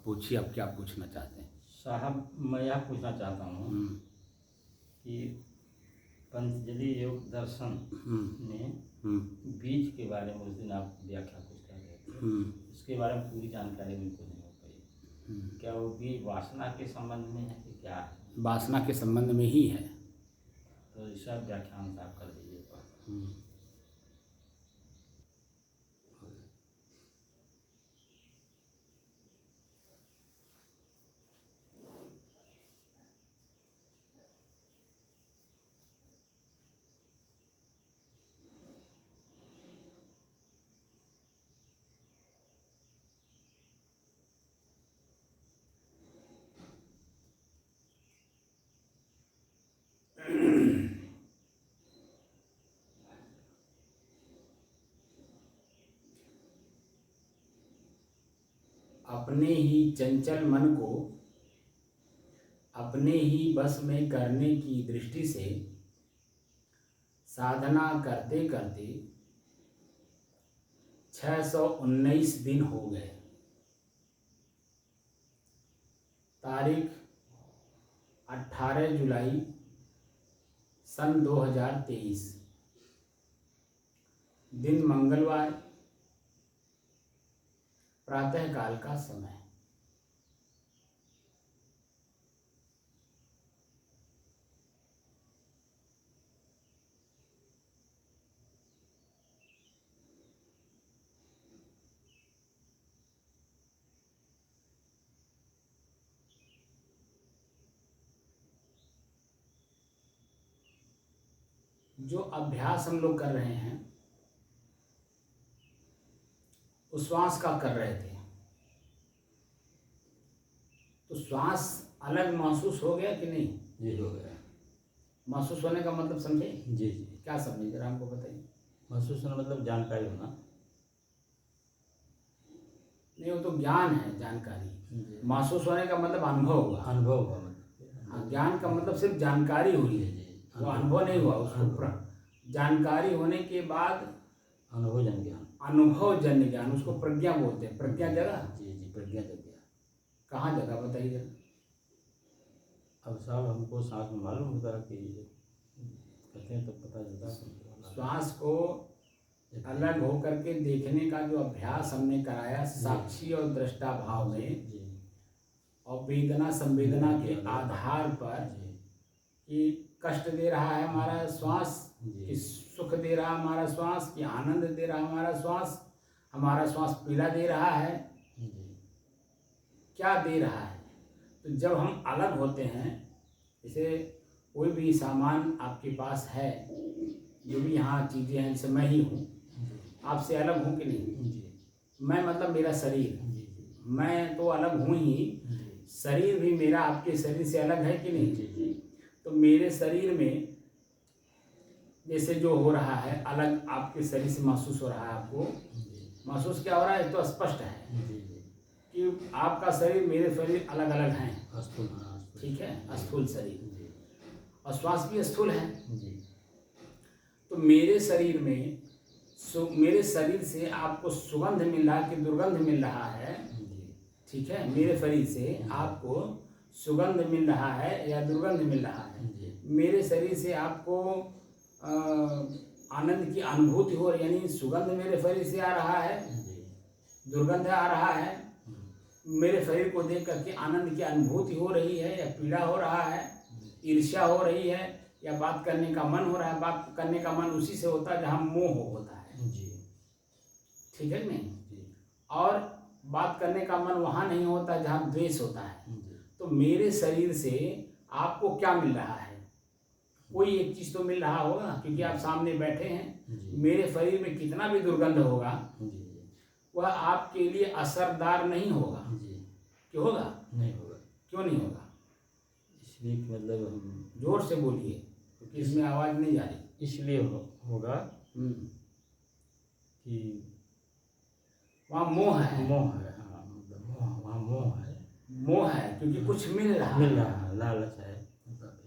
पूछिए, आप क्या पूछना चाहते हैं? साहब, मैं यह पूछना चाहता हूँ कि पतंजलि योग दर्शन में बीज के बारे में उस दिन आप व्याख्या कुछ कर रहे थे, इसके बारे में पूरी जानकारी मुझको नहीं हो पाई। क्या वो बीज वासना के संबंध में है कि क्या है? वासना के संबंध में ही है। तो इसका व्याख्यान आप कर दीजिए। अपने ही चंचल मन को अपने ही बस में करने की दृष्टि से साधना करते करते 619 दिन हो गए। तारीख 18 जुलाई सन 2023, दिन मंगलवार, प्रातः काल का समय। जो अभ्यास हम लोग कर रहे हैं उस श्वास का कर रहे थे, तो श्वास अलग महसूस हो गया कि नहीं? जी, हो गया। महसूस होने का मतलब समझे? जी जी। क्या समझे, जरा हमको बताइए। महसूस होना मतलब जानकारी होना। नहीं, वो तो ज्ञान है, जानकारी। महसूस होने का मतलब अनुभव हुआ। अनुभव हुआ मतलब। हाँ, ज्ञान का मतलब सिर्फ जानकारी हुई है, वो अनुभव नहीं हुआ। उसको जानकारी होने के बाद अनुभवजन्य ज्ञान, अनुभवजन्य ज्ञान, उसको प्रज्ञा बोलते हैं। प्रज्ञा जगह? जी जी, प्रज्ञा जग गया। कहाँ जगह बताइए जरा। अब साहब हमको सांस में मालूम होता है कि कहते हैं तो पता चलता। श्वास को अलग होकर के देखने का जो अभ्यास हमने कराया साक्षी और दृष्टा भाव में, और वेदना संवेदना के आधार पर कि कष्ट दे रहा है हमारा श्वास, कि सुख दे रहा हमारा श्वास, कि आनंद दे रहा हमारा श्वास पीड़ा दे रहा है, क्या दे रहा है। तो जब हम अलग होते हैं, जैसे कोई भी सामान आपके पास है, जो भी यहाँ चीज़ें हैं, जैसे मैं ही हूँ, आपसे अलग हूँ कि नहीं? मैं मतलब मेरा शरीर, मैं तो अलग हूँ ही, शरीर भी मेरा आपके शरीर से अलग है कि नहीं? तो मेरे शरीर में जैसे जो हो रहा है अलग आपके शरीर से महसूस हो रहा है। आपको महसूस क्या हो रहा है? तो स्पष्ट है कि आपका शरीर मेरे शरीर अलग अलग हैं। ठीक है, स्थूल शरीर, और श्वास भी स्थूल है। तो मेरे शरीर में मेरे शरीर से आपको सुगंध मिल रहा है कि दुर्गंध मिल रहा है? ठीक है, मेरे शरीर से आपको सुगंध मिल रहा है या दुर्गंध मिल रहा है? मेरे शरीर से आपको आनंद की अनुभूति हो रही, यानी सुगंध मेरे शरीर से आ रहा है, दुर्गंध आ रहा है। मेरे शरीर को देख करके आनंद की अनुभूति हो रही है या पीड़ा हो रहा है, ईर्ष्या हो रही है या बात करने का मन हो रहा है? बात करने का मन उसी से होता है जहाँ मोह होता है। ठीक है नहीं? और बात करने का मन वहाँ नहीं होता जहाँ द्वेष होता है। तो मेरे शरीर से आपको क्या मिल रहा है? कोई एक चीज़ तो मिल रहा होगा, क्योंकि आप सामने बैठे हैं। मेरे शरीर में कितना भी दुर्गंध होगा वह आपके लिए असरदार नहीं होगा। क्यों होगा? नहीं होगा। क्यों नहीं होगा? इसलिए मतलब हम जोर से बोलिए, क्योंकि इसमें आवाज़ नहीं जा रही। इसलिए होगा कि वहाँ मोह है। मोह है। हाँ, मतलब वहाँ मोह है। मोह है क्योंकि कुछ मिल रहा है, लालच है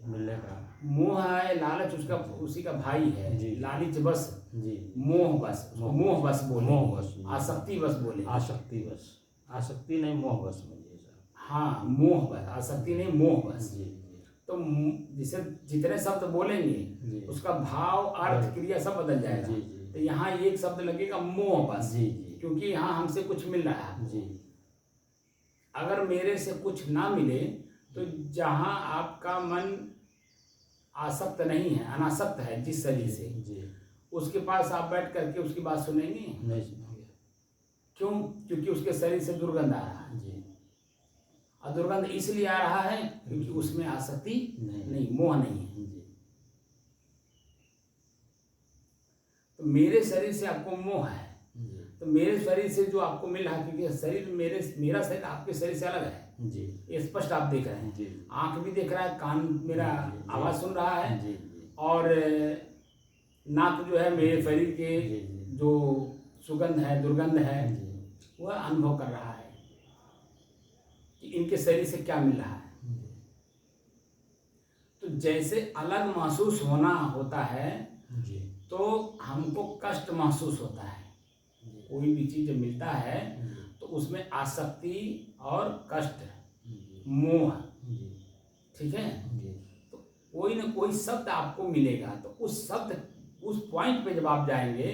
मिलने का। मोह है, लालच उसका उसी का भाई है। लालच बस जी, मोह बस, मोह बस बोले, मोह बस, आसक्ति बस बोले। आसक्ति बस, आसक्ति नहीं, मोह बस बोलिए सर। हाँ, मोह बस, आसक्ति नहीं, मोह बस। जी तो जिसे जितने शब्द बोलेंगे जी उसका भाव, अर्थ, क्रिया सब बदल जाएगा। जी जी तो यहाँ एक शब्द लगेगा मोह बस, जी जी क्योंकि यहाँ हमसे कुछ मिल रहा है। जी अगर मेरे से कुछ ना मिले तो जहाँ आपका मन आसक्त नहीं है, अनासक्त है जिस शरीर से, जी उसके पास आप बैठ करके उसकी बात सुनेंगे? नहीं सुनोगे। क्यों? क्योंकि उसके शरीर से दुर्गंध आ रहा है। जी और दुर्गंध इसलिए आ रहा है क्योंकि उसमें आसक्ति नहीं, मोह नहीं है। जी तो मेरे शरीर से आपको मोह है, जी तो मेरे शरीर से जो आपको मिल रहा है, क्योंकि शरीर मेरा शरीर आपके शरीर से अलग है, जी ये स्पष्ट आप देख रहे हैं। जी आंख भी देख रहा है, कान मेरा जी, आवाज़ सुन रहा है, जी और नाक जो है मेरे शरीर के जी जी जो सुगंध है, दुर्गंध है, जी वह अनुभव कर रहा है कि इनके शरीर से क्या मिल रहा है। तो जैसे अलग महसूस होना होता है जी तो हमको कष्ट महसूस होता है। कोई भी चीज़ जब मिलता है तो उसमें आसक्ति और कष्ट, मोह, ठीक है। तो कोई ना कोई शब्द आपको मिलेगा, तो उस शब्द, उस पॉइंट पे जब आप जाएंगे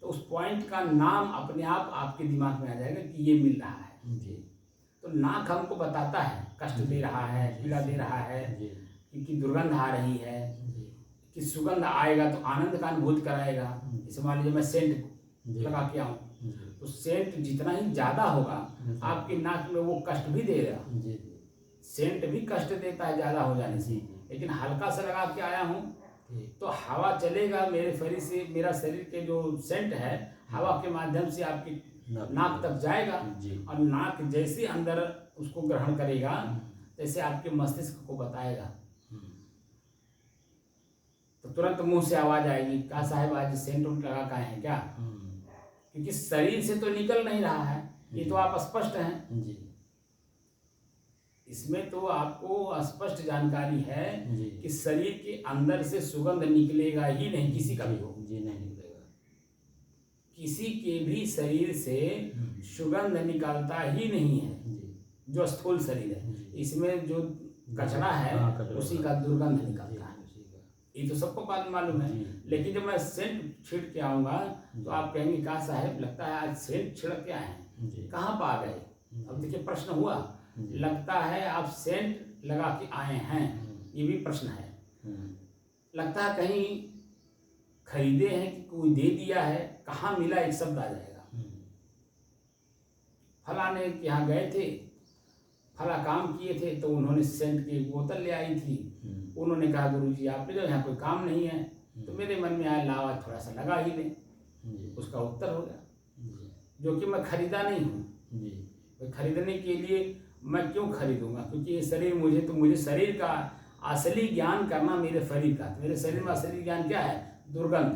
तो उस पॉइंट का नाम अपने आप आपके दिमाग में आ जाएगा कि ये मिल रहा है। तो नाक हमको बताता है कष्ट दे रहा है, पीड़ा दे रहा है, क्योंकि दुर्गंध आ रही है, कि सुगंध आएगा तो आनंद का अनुभूति कराएगा। जैसे मान लीजिए मैं सेंट लगा के आऊँ, तो सेंट जितना ही ज़्यादा होगा आपकी नाक में वो कष्ट भी देगा। सेंट भी कष्ट देता है ज़्यादा हो जाने से, लेकिन हल्का सा लगा के आया हूँ तो हवा चलेगा मेरे शरीर से, मेरा शरीर के जो सेंट है हवा के माध्यम से आपकी नाक तक जाएगा, और नाक जैसे अंदर उसको ग्रहण करेगा जैसे आपके मस्तिष्क को बताएगा, तो तुरंत मुंह से आवाज आएगी, क्या साहब आज सेंट लगा का है क्या? क्योंकि शरीर से तो निकल नहीं रहा है, ये तो आप स्पष्ट हैं। इसमें तो आपको स्पष्ट जानकारी है कि शरीर के अंदर से सुगंध निकलेगा ही नहीं, किसी का भी हो, जी नहीं निकलेगा, किसी के भी शरीर से सुगंध निकलता ही नहीं है जो स्थूल शरीर है। इसमें जो कचरा है उसी का दुर्गंध निकलता है, ये तो सबको बात मालूम है। लेकिन जब मैं सेंट छिड़क के आऊँगा तो आप कहेंगे कहा साहब लगता है आज सेंट छिड़क के आए हैं, कहाँ पर आ गए? अब देखिए प्रश्न हुआ, लगता है आप सेंट लगा के आए हैं, ये भी प्रश्न है। लगता है कहीं खरीदे हैं कि कोई दे दिया है, कहाँ मिला, एक शब्द आ जाएगा। फलाने के यहाँ गए थे, फला काम किए थे, तो उन्होंने सेंट की एक बोतल ले आई थी, उन्होंने कहा गुरुजी आप ले जाओ, यहाँ कोई काम नहीं है। तो मेरे मन में आया लावा थोड़ा सा लगा ही लें, उसका उत्तर हो गया, जो कि मैं खरीदा नहीं हूँ। खरीदने के लिए मैं क्यों खरीदूंगा? क्योंकि ये शरीर मुझे शरीर का असली ज्ञान करना, मेरे शरीर का, मेरे शरीर में असली ज्ञान क्या है? दुर्गंध।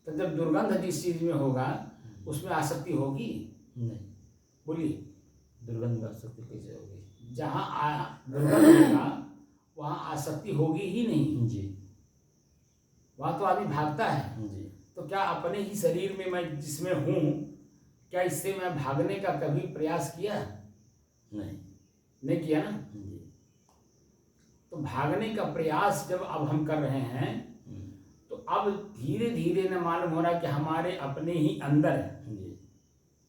तो जब दुर्गंध जिस चीज में होगा उसमें आसक्ति होगी नहीं, बोलिए, दुर्गंध में आसक्ति कैसे होगी? जहाँ दुर्गंध होगा वहाँ आसक्ति होगी ही नहीं जी, वहाँ तो आदमी भागता है। जी तो क्या अपने ही शरीर में मैं जिसमें हूँ, क्या इससे मैं भागने का कभी प्रयास किया? नहीं किया ना। तो भागने का प्रयास जब अब हम कर रहे हैं तो अब धीरे धीरे न मालूम हो रहा है कि हमारे अपने ही अंदर,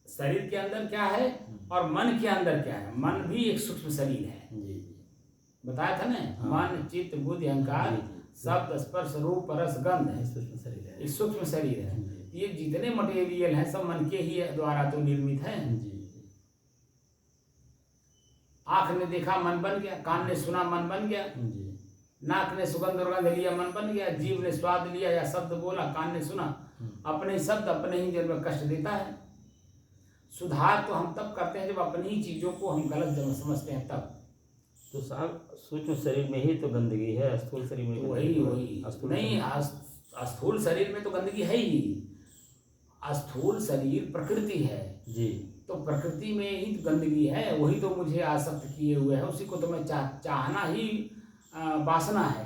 शरीर के अंदर क्या है और मन के अंदर क्या है। मन भी एक सूक्ष्म शरीर है, बताया था ना, मन चित्त बुद्धि अहंकार शब्द स्पर्श रूप रस गंध है, सूक्ष्म शरीर है, ये सूक्ष्म शरीर है। ये जितने मटेरियल हैं सब मन के ही द्वारा तो निर्मित है। आँख ने देखा मन बन गया, कान ने सुना मन बन गया, नाक ने सुगंध दुर्गंध लिया मन बन गया, जीव ने स्वाद लिया या शब्द बोला, कान ने सुना। अपने शब्द अपने ही जन्म में कष्ट देता है। सुधार तो हम तब करते हैं जब अपनी ही चीजों को हम गलत समझते हैं तब। तो साहब सूक्ष्म शरीर में ही तो गंदगी है, स्थूल शरीर में वही नहीं, स्थूल शरीर में तो गंदगी है ही। स्थूल शरीर प्रकृति है जी, तो प्रकृति में ही गंदगी है, वही तो मुझे आसक्त किए हुए है, उसी को तो मैं चाहना ही वासना है।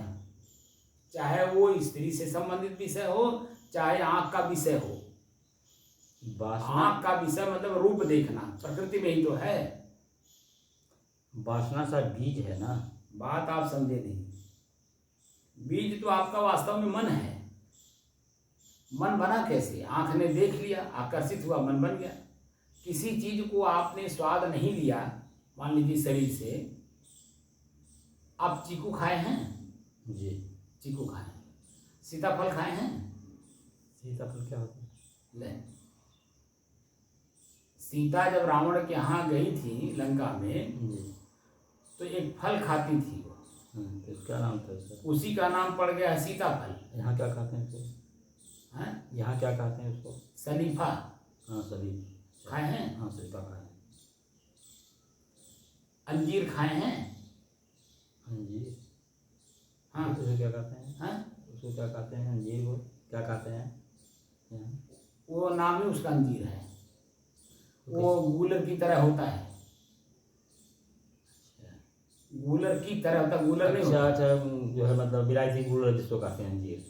चाहे वो स्त्री से संबंधित विषय हो, चाहे आँख का विषय हो। आँख का विषय मतलब रूप देखना, प्रकृति में ही तो है। वासना सा बीज है ना। बात आप समझे नहीं। बीज तो आपका वास्तव में मन है। मन बना कैसे? आंख ने देख लिया, आकर्षित हुआ, मन बन गया। किसी चीज को आपने स्वाद नहीं लिया, मान लीजिए शरीर से, आप चीकू खाए हैं? जी। चीकू खाए हैं। सीताफल खाए हैं? सीताफल क्या होता है? ले, सीता जब रावण के यहाँ गई थी लंका में, जी। तो एक फल खाती थी वो, तो क्या नाम था उसका? उसी का नाम पड़ गया सीताफल। यहाँ क्या कहते हैं उसको? हैं? यहाँ क्या कहते हैं उसको? शरीफा। हाँ शरीफ खाए हैं? हाँ शरीफा खाए हैं। अंजीर खाए हैं? अंजीर? हाँ। उसको क्या कहते हैं? हाँ, उसको क्या कहते हैं? अंजीर को क्या कहते हैं यहाँ? वो नाम ही उसका अंजीर है। वो गूलर की तरह होता है। गूलर की तरह होता है, गूलर नहीं होता। अच्छा, जो है मतलब विलायती गुड़ जिसको कहते हैं अंजीर।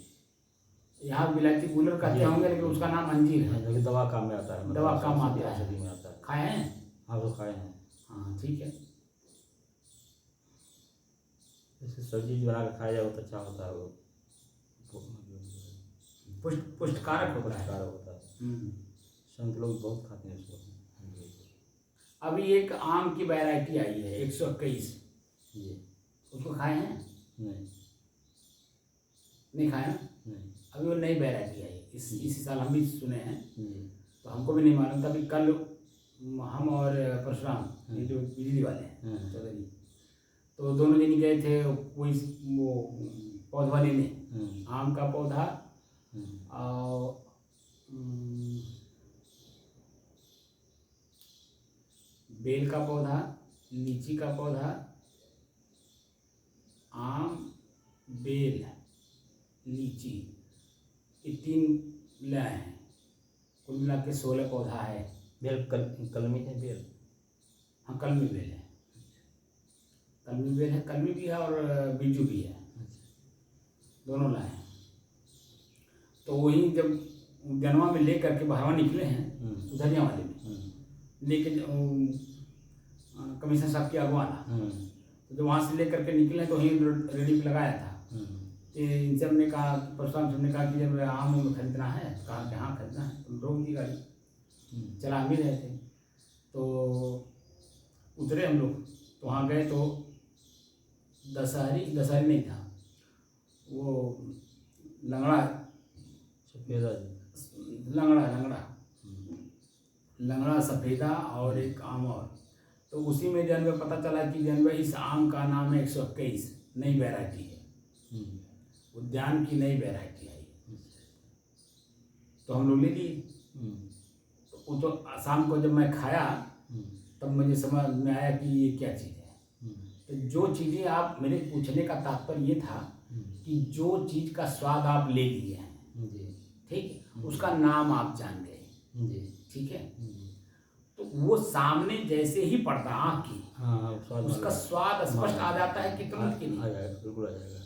यहाँ विलायती गूलर कहते होंगे, लेकिन उसका नाम अंजीर है। जो कि दवा काम में आता है, मतलब दवा काम आता है। औषधि में आता है। खाए हैं? हाँ तो खाए हैं। हाँ ठीक है। जैसे सब्जी बना कर खाया जाए बहुत अच्छा होता है। वो पुष्टकारक होता है। पुष्टिकार होता है। संत लोग बहुत खाते हैं उसको। अभी एक आम की वैरायटी आई है 121। जी। उसको खाए हैं? नहीं। नहीं खाए ना? नहीं। अभी वो नई वैरायटी आई, इसी साल हम भी सुने हैं, जी। तो हमको भी नहीं मालूम था। अभी कल हम और परशुराम, ये जो बिजली वाले हैं चौधरी, तो दोनों दिन गए थे कोई वो पौधा लेने, आम का पौधा और बेल का पौधा, लीची का पौधा, आम, बेल, लीची, ये 3 ले आए हैं। कुल मिला के 16 पौधा है। बेल कलमी है बेल? हाँ कलमी बेल है। कलमी बेल है, कलमी भी है और बीजू भी है, दोनों लाए हैं। तो वही जब जनवा में ले करके बाहरवा निकले हैं, उधरिया वाले में लेके कमिश्नर साहब की अगवाना, तो जब वहाँ से ले करके निकले तो वहीं रेडी पे लगाया था। इनसे हमने कहा, परशुराम से हमने कहा कि जब आम में खरीदना है, कहा कि हाँ खरीदना है। तो रोक दी गाड़ी, चला हम ही रहे थे। तो उतरे हम लोग, तो वहाँ गए तो दशहरी नहीं था, वो लंगड़ा, सफेदा लंगड़ा सफ़ेदा और एक आम और। तो उसी में जनवरी पता चला कि जनवरी इस आम का नाम है 121, नई वैरायटी है, उद्यान की नई वैरायटी आई। तो हम लोग ले लिए। तो वो तो शाम को जब मैं खाया तब मुझे समझ में आया कि ये क्या चीज़ है। तो जो चीज़ें आप, मेरे पूछने का तात्पर्य ये था कि जो चीज़ का स्वाद आप ले लिए हैं, ठीक है, उसका नाम आप जान गए, ठीक है, तो वो सामने जैसे ही पड़ता आँख की, उसका स्वाद स्पष्ट आ जाता है कि तुरंत की नहीं? बिल्कुल आ जाएगा।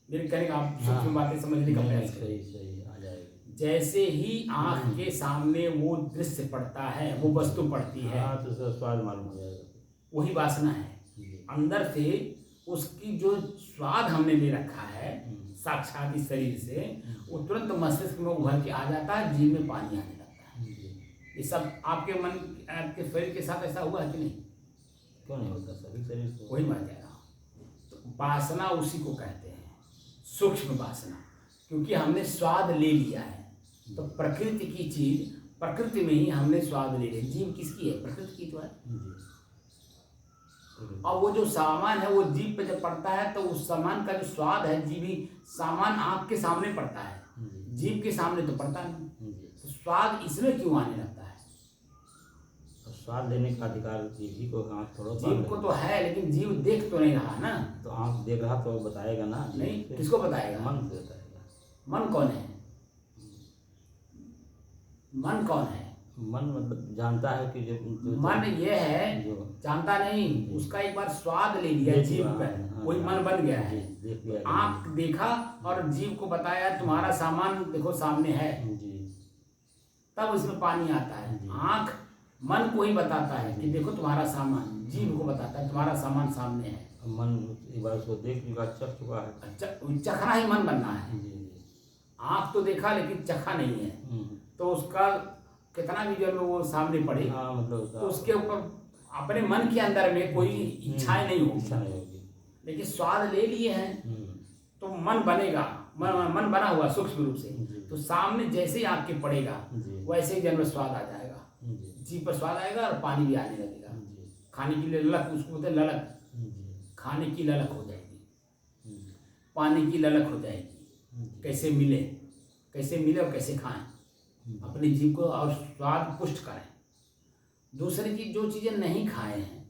मेरे कहने का आप सूक्ष्म बातें समझने का प्रयास करें। सही आ जाएगा। जैसे ही आँख के सामने वो दृश्य पड़ता है, वो वस्तु पड़ती है, तो उसका स्वाद मालूम हो जाएगा। वही वासना है। अंदर से उसकी जो स्वाद हमने ले रखा है साक्षात इस शरीर से, वो तुरंत मस्तिष्क में उभर के आ जाता है, जीभ में पानी आने लगता है। ये सब आपके मन, आपके शरीर के साथ ऐसा हुआ है कि नहीं? क्यों नहीं होता? सभी शरीर को वही मैं कह रहा हूँ। तो वासना उसी को कहते हैं, सूक्ष्म वासना, क्योंकि हमने स्वाद ले लिया है। तो प्रकृति की चीज, प्रकृति में ही हमने स्वाद ले लिया। जीव किसकी है? प्रकृति की तो है। और वो जो सामान है वो जीभ पे जब पड़ता है तो उस सामान का जो स्वाद है, जीभी सामान आँख के सामने पड़ता है, जीभ के सामने तो पड़ता नहीं। तो स्वाद इसमें क्यों आने लगता है? तो स्वाद लेने का अधिकार जीभ को, आँख थोड़ा जीभ को तो है, लेकिन जीव देख तो नहीं रहा ना। तो आँख देख रहा तो बताएगा ना। नहीं, किसको बताएगा? मन को बताएगा। मन कौन है? मन कौन है? मन मतलब जानता है कि जो मन ये है, जो जानता नहीं, उसका एक बार स्वाद ले लिया जीभ पर, वही मन बन गया है। आँख देखा और जीभ को बताया तुम्हारा सामान देखो सामने है, तब उसमें पानी आता है। आँख मन को ही बताता है कि देखो तुम्हारा सामान, जीभ को बताता है तुम्हारा सामान सामने है। मन एक बार उसको देख चुका, चख चुका है। चखना ही मन बनना है। जी। आँख तो देखा लेकिन चखा नहीं है, तो उसका कितना भी जब वो सामने पड़े, हाँ, मतलब तो उसके ऊपर अपने मन के अंदर में कोई इच्छाएं नहीं इच्छा होगी, नहीं होगी। लेकिन स्वाद ले लिए हैं तो मन बनेगा। मन बना हुआ सूक्ष्म रूप से, तो सामने जैसे ही आपके पड़ेगा वैसे ही जन्म स्वाद आ जाएगा, जीभ पर स्वाद आएगा और पानी भी आने लगेगा। खाने के लिए ललक, उसको बोलते हैं ललक, खाने की ललक हो जाएगी, पानी की ललक हो जाएगी। कैसे मिले और कैसे खाएं, अपनी जीभ को और स्वाद पुष्ट करें। दूसरी चीज, जो चीजें नहीं खाए हैं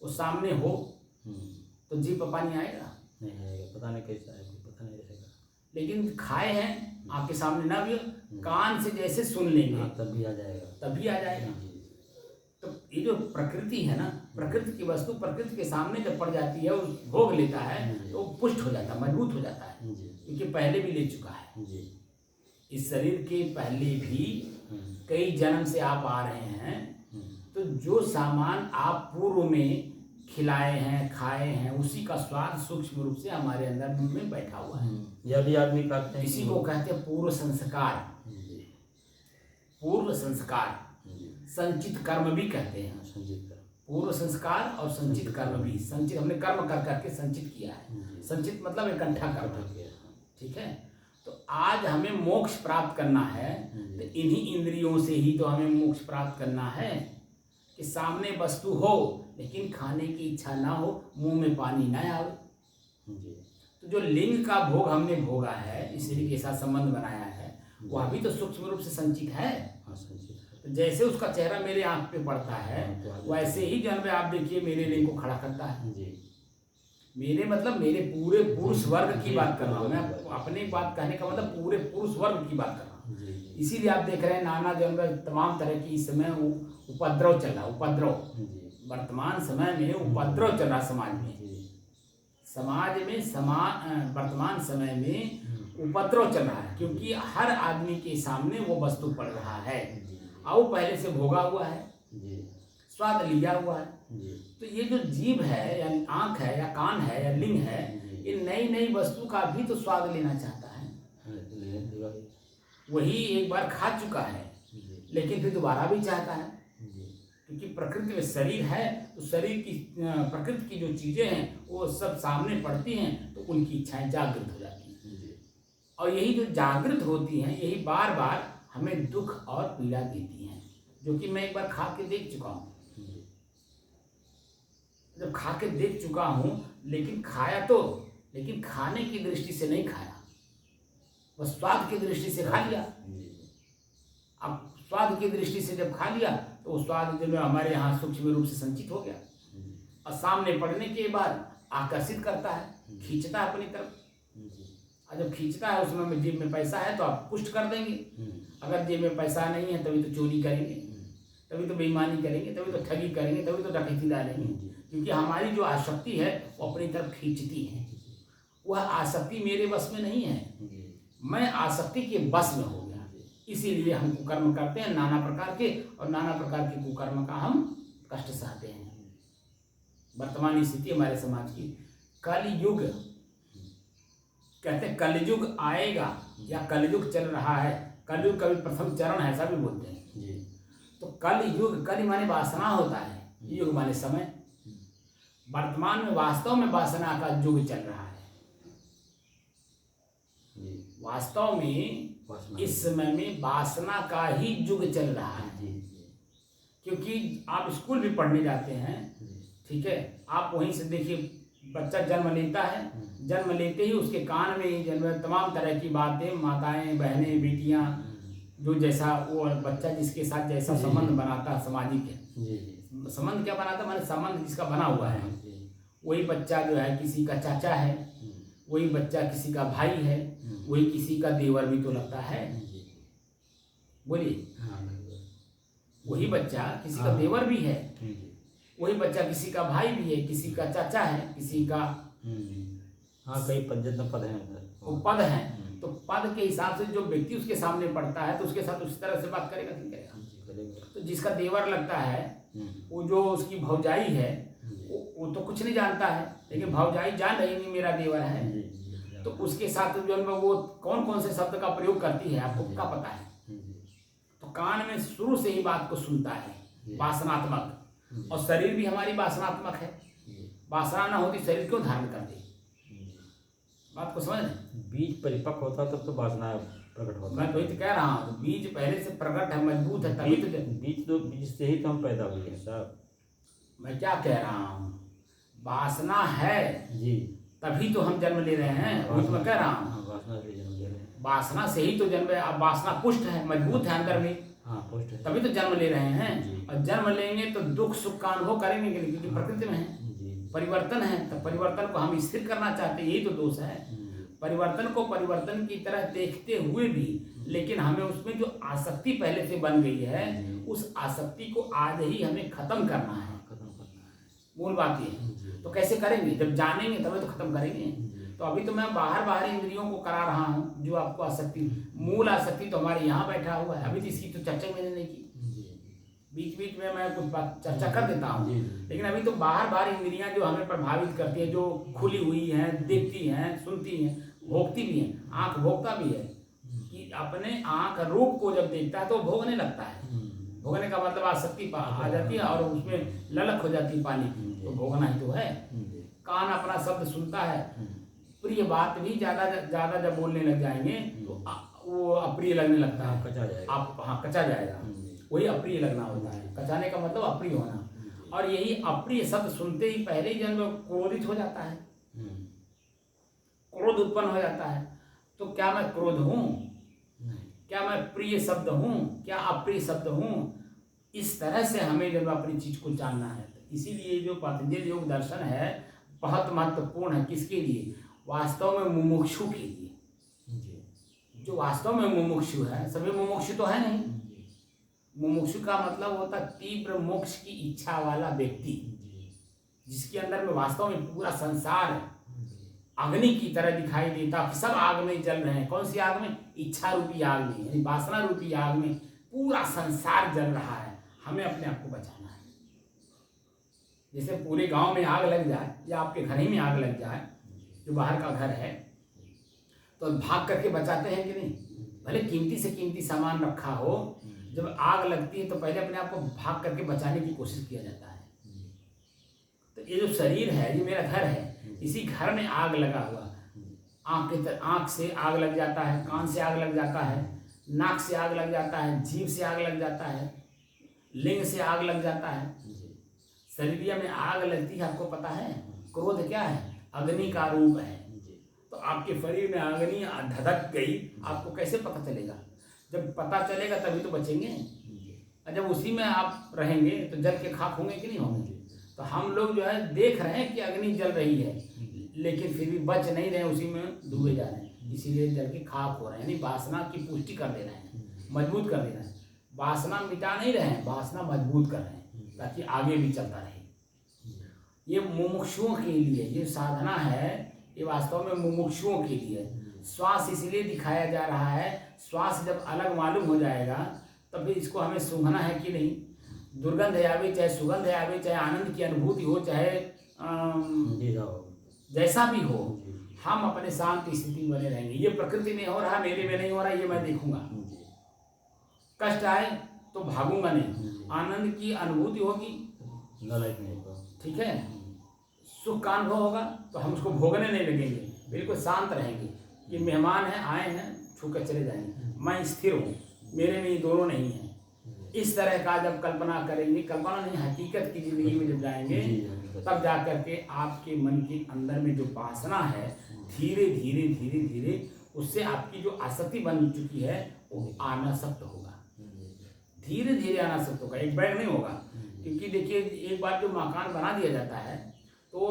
वो सामने हो तो जीभ पर पानी आएगा नहीं आएगा, पता नहीं कैसा है, पता नहीं रहेगा। लेकिन खाए हैं आपके सामने ना भी हो, कान से जैसे सुन लेंगे तब भी आ जाएगा, तभी आ जाएगा। तो ये जो प्रकृति है ना, प्रकृति की वस्तु प्रकृति के सामने जब पड़ जाती है, वो भोग लेता है तो वो पुष्ट हो जाता है, मजबूत हो जाता है, क्योंकि पहले भी ले चुका है। इस शरीर के पहले भी कई जन्म से आप आ रहे हैं, तो जो सामान आप पूर्व में खिलाए हैं, खाए हैं, उसी का स्वाद सूक्ष्म रूप से हमारे अंदर मुंह में बैठा हुआ है। यह भी आदमी कहते हैं, इसी को कहते हैं पूर्व संस्कार। पूर्व संस्कार, संचित कर्म भी कहते हैं। पूर्व संस्कार और संचित कर्म भी। संचित हमने कर्म कर करके संचित किया है, संचित मतलब इकट्ठा करना, ठीक है। तो आज हमें मोक्ष प्राप्त करना है, तो इन्हीं इंद्रियों से ही तो हमें मोक्ष प्राप्त करना है कि सामने वस्तु हो लेकिन खाने की इच्छा ना हो, मुंह में पानी ना आवे। तो जो लिंग का भोग हमने भोगा है, इस शरीर के साथ संबंध बनाया है, वह भी तो सूक्ष्म रूप से संचित है। तो जैसे उसका चेहरा मेरे आंख पे पड़ता है, वैसे ही जन्म आप देखिए मेरे लिंग को खड़ा करता है। मेरे मतलब मेरे पूरे पुरुष वर्ग की बात कर रहा हूँ मैं, अपनी बात कहने का मतलब पूरे पुरुष वर्ग की बात कर रहा हूँ। इसीलिए आप देख रहे हैं नाना जन्म तमाम तरह की इस समय उपद्रव चल रहा, उपद्रव वर्तमान समय में उपद्रव चल रहा समाज में। वर्तमान समय में उपद्रव चल रहा है, क्योंकि हर आदमी के सामने वो वस्तु पड़ रहा है और वो पहले से भोगा हुआ है, स्वाद लिया हुआ है। तो ये जो जीभ है या आंख है या कान है या लिंग है, ये नई नई वस्तु का भी तो स्वाद लेना चाहता है। वही एक बार खा चुका है लेकिन फिर दोबारा भी चाहता है, क्योंकि प्रकृति में शरीर है, तो शरीर की प्रकृति की जो चीजें हैं वो सब सामने पड़ती हैं, तो उनकी इच्छाएं जागृत हो जाती हैं। और यही जो जागृत होती हैं, यही बार बार हमें दुख और पीड़ा देती हैं, जो कि मैं एक बार खा के देख चुका हूँ। जब खा के देख चुका हूँ, लेकिन खाया तो, लेकिन खाने की दृष्टि से नहीं खाया, बस स्वाद की दृष्टि से खा लिया। अब स्वाद की दृष्टि से जब खा लिया तो वो स्वाद जब हमारे यहाँ सूक्ष्म रूप से संचित हो गया, और सामने पड़ने के बाद आकर्षित करता है, खींचता है अपनी तरफ। और जब खींचता है उसमें जेब में पैसा है तो आप पुष्ट कर देंगे, अगर जेब में पैसा नहीं है तभी तो चोरी करेंगे, तभी तो बेईमानी करेंगे, तभी तो ठगी करेंगे, तभी तो डकैती डालेंगे, क्योंकि हमारी जो आसक्ति है वो अपनी तरफ खींचती है। वह आसक्ति मेरे बस में नहीं है, मैं आसक्ति के बस में हो गया। इसीलिए हम कुकर्म करते हैं नाना प्रकार के, और नाना प्रकार के कुकर्म का हम कष्ट सहते हैं। वर्तमान स्थिति हमारे समाज की, कलयुग कहते हैं, कलयुग आएगा या कलयुग चल रहा है। कलयुग कभी प्रथम चरण है, ऐसा भी बोलते हैं। तो कलयुग, कल माने वासना होता है, युग माने समय। वर्तमान में वास्तव में वासना का युग चल रहा है। वास्तव में इस समय में वासना का ही युग चल रहा है, क्योंकि आप स्कूल भी पढ़ने जाते हैं, ठीक है, आप वहीं से देखिए बच्चा जन्म लेता है, जन्म लेते ही उसके कान में जन्म तमाम तरह की बातें, माताएं, बहनें, बेटियां, जो जैसा वो बच्चा जिसके साथ जैसा संबंध बनाता, सामाजिक संबंध क्या बनाता, माने संबंध जिसका बना हुआ है, वही बच्चा जो है किसी का चाचा है, वही बच्चा किसी का भाई है, वही किसी का देवर भी तो लगता है। बोलिए, वही बच्चा किसी का देवर भी है, वही बच्चा किसी का भाई भी है, किसी का चाचा है, किसी का कई पद हैं, वो पद हैं। तो पद के हिसाब से जो व्यक्ति उसके सामने पड़ता है तो उसके साथ उस तरह से बात करेगा कि करेगा। तो जिसका देवर लगता है वो जो उसकी भौजाई है वो तो कुछ नहीं जानता है, लेकिन भौजाई जान रही नहीं मेरा देवर है, तो उसके साथ जो है वो कौन कौन से शब्द का प्रयोग करती है आपको क्या पता है। तो कान में शुरू से ही बात को सुनता है वासनात्मक, और शरीर भी हमारी वासनात्मक है। वासना ना होती शरीर क्यों धारण करती, बात को समझ रहे। बीज परिपक्व होता तब तो वासना प्रकट होता। मैं तो ये कह रहा हूँ बीज पहले से प्रकट है, मजबूत है, तभी तो बीज से ही तो हम पैदा हुए हैं साहब। मैं क्या कह रहा हूँ, वासना है जी, तभी तो हम जन्म ले रहे हैं, वो तो मैं कह रहा हूँ। वासना से जन्म ले रहे हैं। वासना से ही तो जन्म, अब वासना पुष्ट है, मजबूत है अंदर में, हाँ पुष्ट है, तभी तो जन्म ले रहे हैं। और जन्म लेंगे तो दुख सुख का अनुभव करेंगे क्योंकि प्रकृति में है, परिवर्तन है, तो परिवर्तन को हम स्थिर करना चाहते हैं, यही तो दोष है। परिवर्तन को परिवर्तन की तरह देखते हुए भी, लेकिन हमें उसमें जो आसक्ति पहले से बन गई है उस आसक्ति को आज ही हमें खत्म करना है, मूल बात ये है। तो कैसे करेंगे, जब जानेंगे तभी तो खत्म करेंगे। तो अभी तो मैं बाहर इंद्रियों को करा रहा हूँ, जो आपको आसक्ति, मूल आसक्ति तो हमारे यहाँ बैठा हुआ है। अभी तो इसकी तो चर्चा मैंने नहीं की, बीच बीच में मैं कुछ बात चर्चा कर देता हूँ, लेकिन अभी तो बाहर इंद्रियां जो हमें प्रभावित करती है, जो खुली हुई हैं, देखती हैं, सुनती हैं, भोगती भी हैं। आँख भोगता भी है कि अपने आँख रूप को जब देखता है तो भोगने लगता है। भोगने का मतलब आसक्ति आ जाती है और उसमें ललक हो जाती है पानी की, तो भोगना ही तो है। कान अपना शब्द सुनता है, प्रिय बात भी ज्यादा जब बोलने लग जाएंगे तो वो अप्रिय लगने लगता है, कचा जाएगा। आप हाँ कचा जाएगा, वही अप्रिय लगना होता है। कचाने का मतलब अप्रिय होना, और यही अप्रिय शब्द सुनते ही पहले ही जन्म क्रोधित हो जाता है, क्रोध उत्पन्न हो जाता है। तो क्या मैं क्रोध हूँ, क्या मैं प्रिय शब्द हूँ, क्या अप्रिय शब्द हूँ, इस तरह से हमें जब अपनी चीज को जानना है। इसीलिए जो पतंजलि योग दर्शन है बहुत महत्वपूर्ण है। किसके लिए, वास्तव में मुमुक्षु के लिए। जो वास्तव में मुमुक्षु है, सभी मुमुक्षु तो है नहीं। मुमुक्षु का मतलब होता है तीव्र मोक्ष की इच्छा वाला व्यक्ति, जिसके अंदर में वास्तव में पूरा संसार अग्नि की तरह दिखाई देता, सब आग में जल रहे हैं। कौन सी आग में, इच्छा रूपी आग में, यानी वासना रूपी आग में पूरा संसार जल रहा है। हमें अपने आप को बचाना है। जैसे पूरे गांव में आग लग जाए या आपके घर ही में आग लग जाए, जो बाहर का घर है, तो भाग करके बचाते हैं कि नहीं। भले कीमती से कीमती सामान रखा हो, जब आग लगती है तो पहले अपने आप को भाग करके बचाने की कोशिश किया जाता है। तो ये जो शरीर है, ये मेरा घर है, इसी घर में आग लगा हुआ, आँख से आग लग जाता है, कान से आग लग जाता है, नाक से आग लग जाता है, जीभ से आग लग जाता है, लिंग से आग लग जाता है, शरीर में आग लगती है। आपको पता है क्रोध क्या है, अग्नि का रूप है। तो आपके शरीर में अग्नि धधक गई, आपको कैसे पता चलेगा, जब पता चलेगा तभी तो बचेंगे। और जब उसी में आप रहेंगे तो जल के खाक होंगे कि नहीं होंगे। तो हम लोग जो है देख रहे हैं कि अग्नि जल रही है, लेकिन फिर भी बच नहीं रहे, उसी में डूबे जा रहे हैं, इसीलिए जल के खाक हो रहे हैं। यानी वासना की पुष्टि कर दे रहे हैं, मजबूत कर दे रहे हैं। वासना मिटा नहीं रहे हैं, वासना मजबूत कर रहे हैं ताकि आगे भी चलता रहे। ये मुमुक्षुओं के लिए ये साधना है, ये वास्तव में मुमुक्षुओं के लिए। श्वास इसलिए दिखाया जा रहा है, श्वास जब अलग मालूम हो जाएगा तब फिर इसको हमें सूंघना है कि नहीं। दुर्गंध आवे चाहे सुगंध आवे, चाहे आनंद की अनुभूति हो, चाहे जैसा भी हो, हम अपने शांत स्थिति में बने रहेंगे। ये प्रकृति में हो रहा, मेरे में नहीं हो रहा, ये मैं देखूंगा। कष्ट आए तो भागूंगा नहीं, आनंद की अनुभूति होगी, ठीक है, सुख का अनुभव होगा तो हम उसको भोगने नहीं लगेंगे, बिल्कुल शांत रहेंगे। ये मेहमान हैं, आए हैं, छू कर चले जाएंगे, मैं स्थिर हूँ, मेरे में ये दोनों नहीं है। इस तरह का जब कल्पना करेंगे, कल्पना नहीं हकीकत की जिंदगी में जब जाएंगे, तब जा करके आपके मन के अंदर में जो वासना है धीरे धीरे धीरे धीरे उससे आपकी जो आसक्ति बन चुकी है वो अनासक्त होगा, धीरे धीरे अनासक्त होगा, एक बैग नहीं होगा। क्योंकि देखिए एक बार जो मकान बना दिया जाता है तो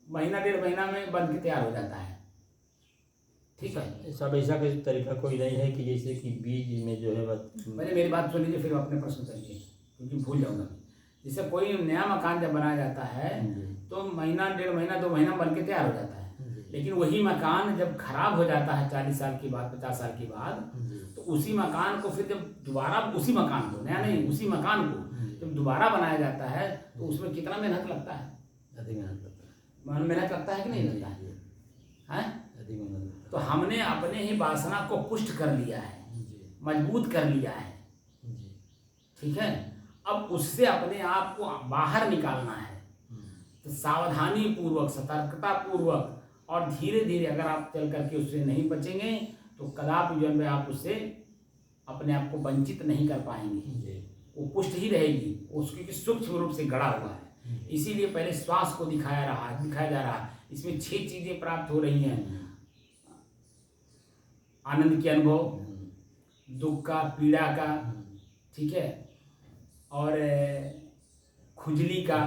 महीना डेढ़ महीना में बन के तैयार हो जाता है, ठीक है। सब ऐसा कोई तरीका कोई नहीं है कि जैसे कि बीज में जो है पहले मेरी बात सुन लीजिए फिर अपने प्रश्न करिए, क्योंकि भूल जाऊंगा। जैसे कोई नया मकान जब बनाया जाता है तो महीना डेढ़ महीना 2 महीना बन के तैयार हो जाता है, लेकिन वही मकान जब खराब हो जाता है 40 साल के बाद, 50 साल के बाद, तो उसी मकान को फिर जब दोबारा उसी मकान को, नया नहीं, उसी मकान को जब दोबारा बनाया जाता है तो उसमें कितना मेहनत लगता है? अधिक मेहनत लगता है। मेहनत लगता है कि नहीं लगता है? अधिक मेहनत लगता है। तो हमने अपने ही वासना को पुष्ट कर लिया है, मजबूत कर लिया है, ठीक है। अब उससे अपने आप को बाहर निकालना है, तो सावधानी पूर्वक, सतर्कता पूर्वक और धीरे धीरे अगर आप चल करके उससे नहीं बचेंगे तो कदापि जो है आप उससे अपने आप को वंचित नहीं कर पाएंगे। वो पुष्ट ही रहेगी, उसकी सूक्ष्म रूप से गढ़ा हुआ है। इसीलिए पहले श्वास को दिखाया जा रहा है। इसमें 6 चीजें प्राप्त हो रही हैं: आनंद के अनुभव, दुख का, पीड़ा का, ठीक है, और खुजली का।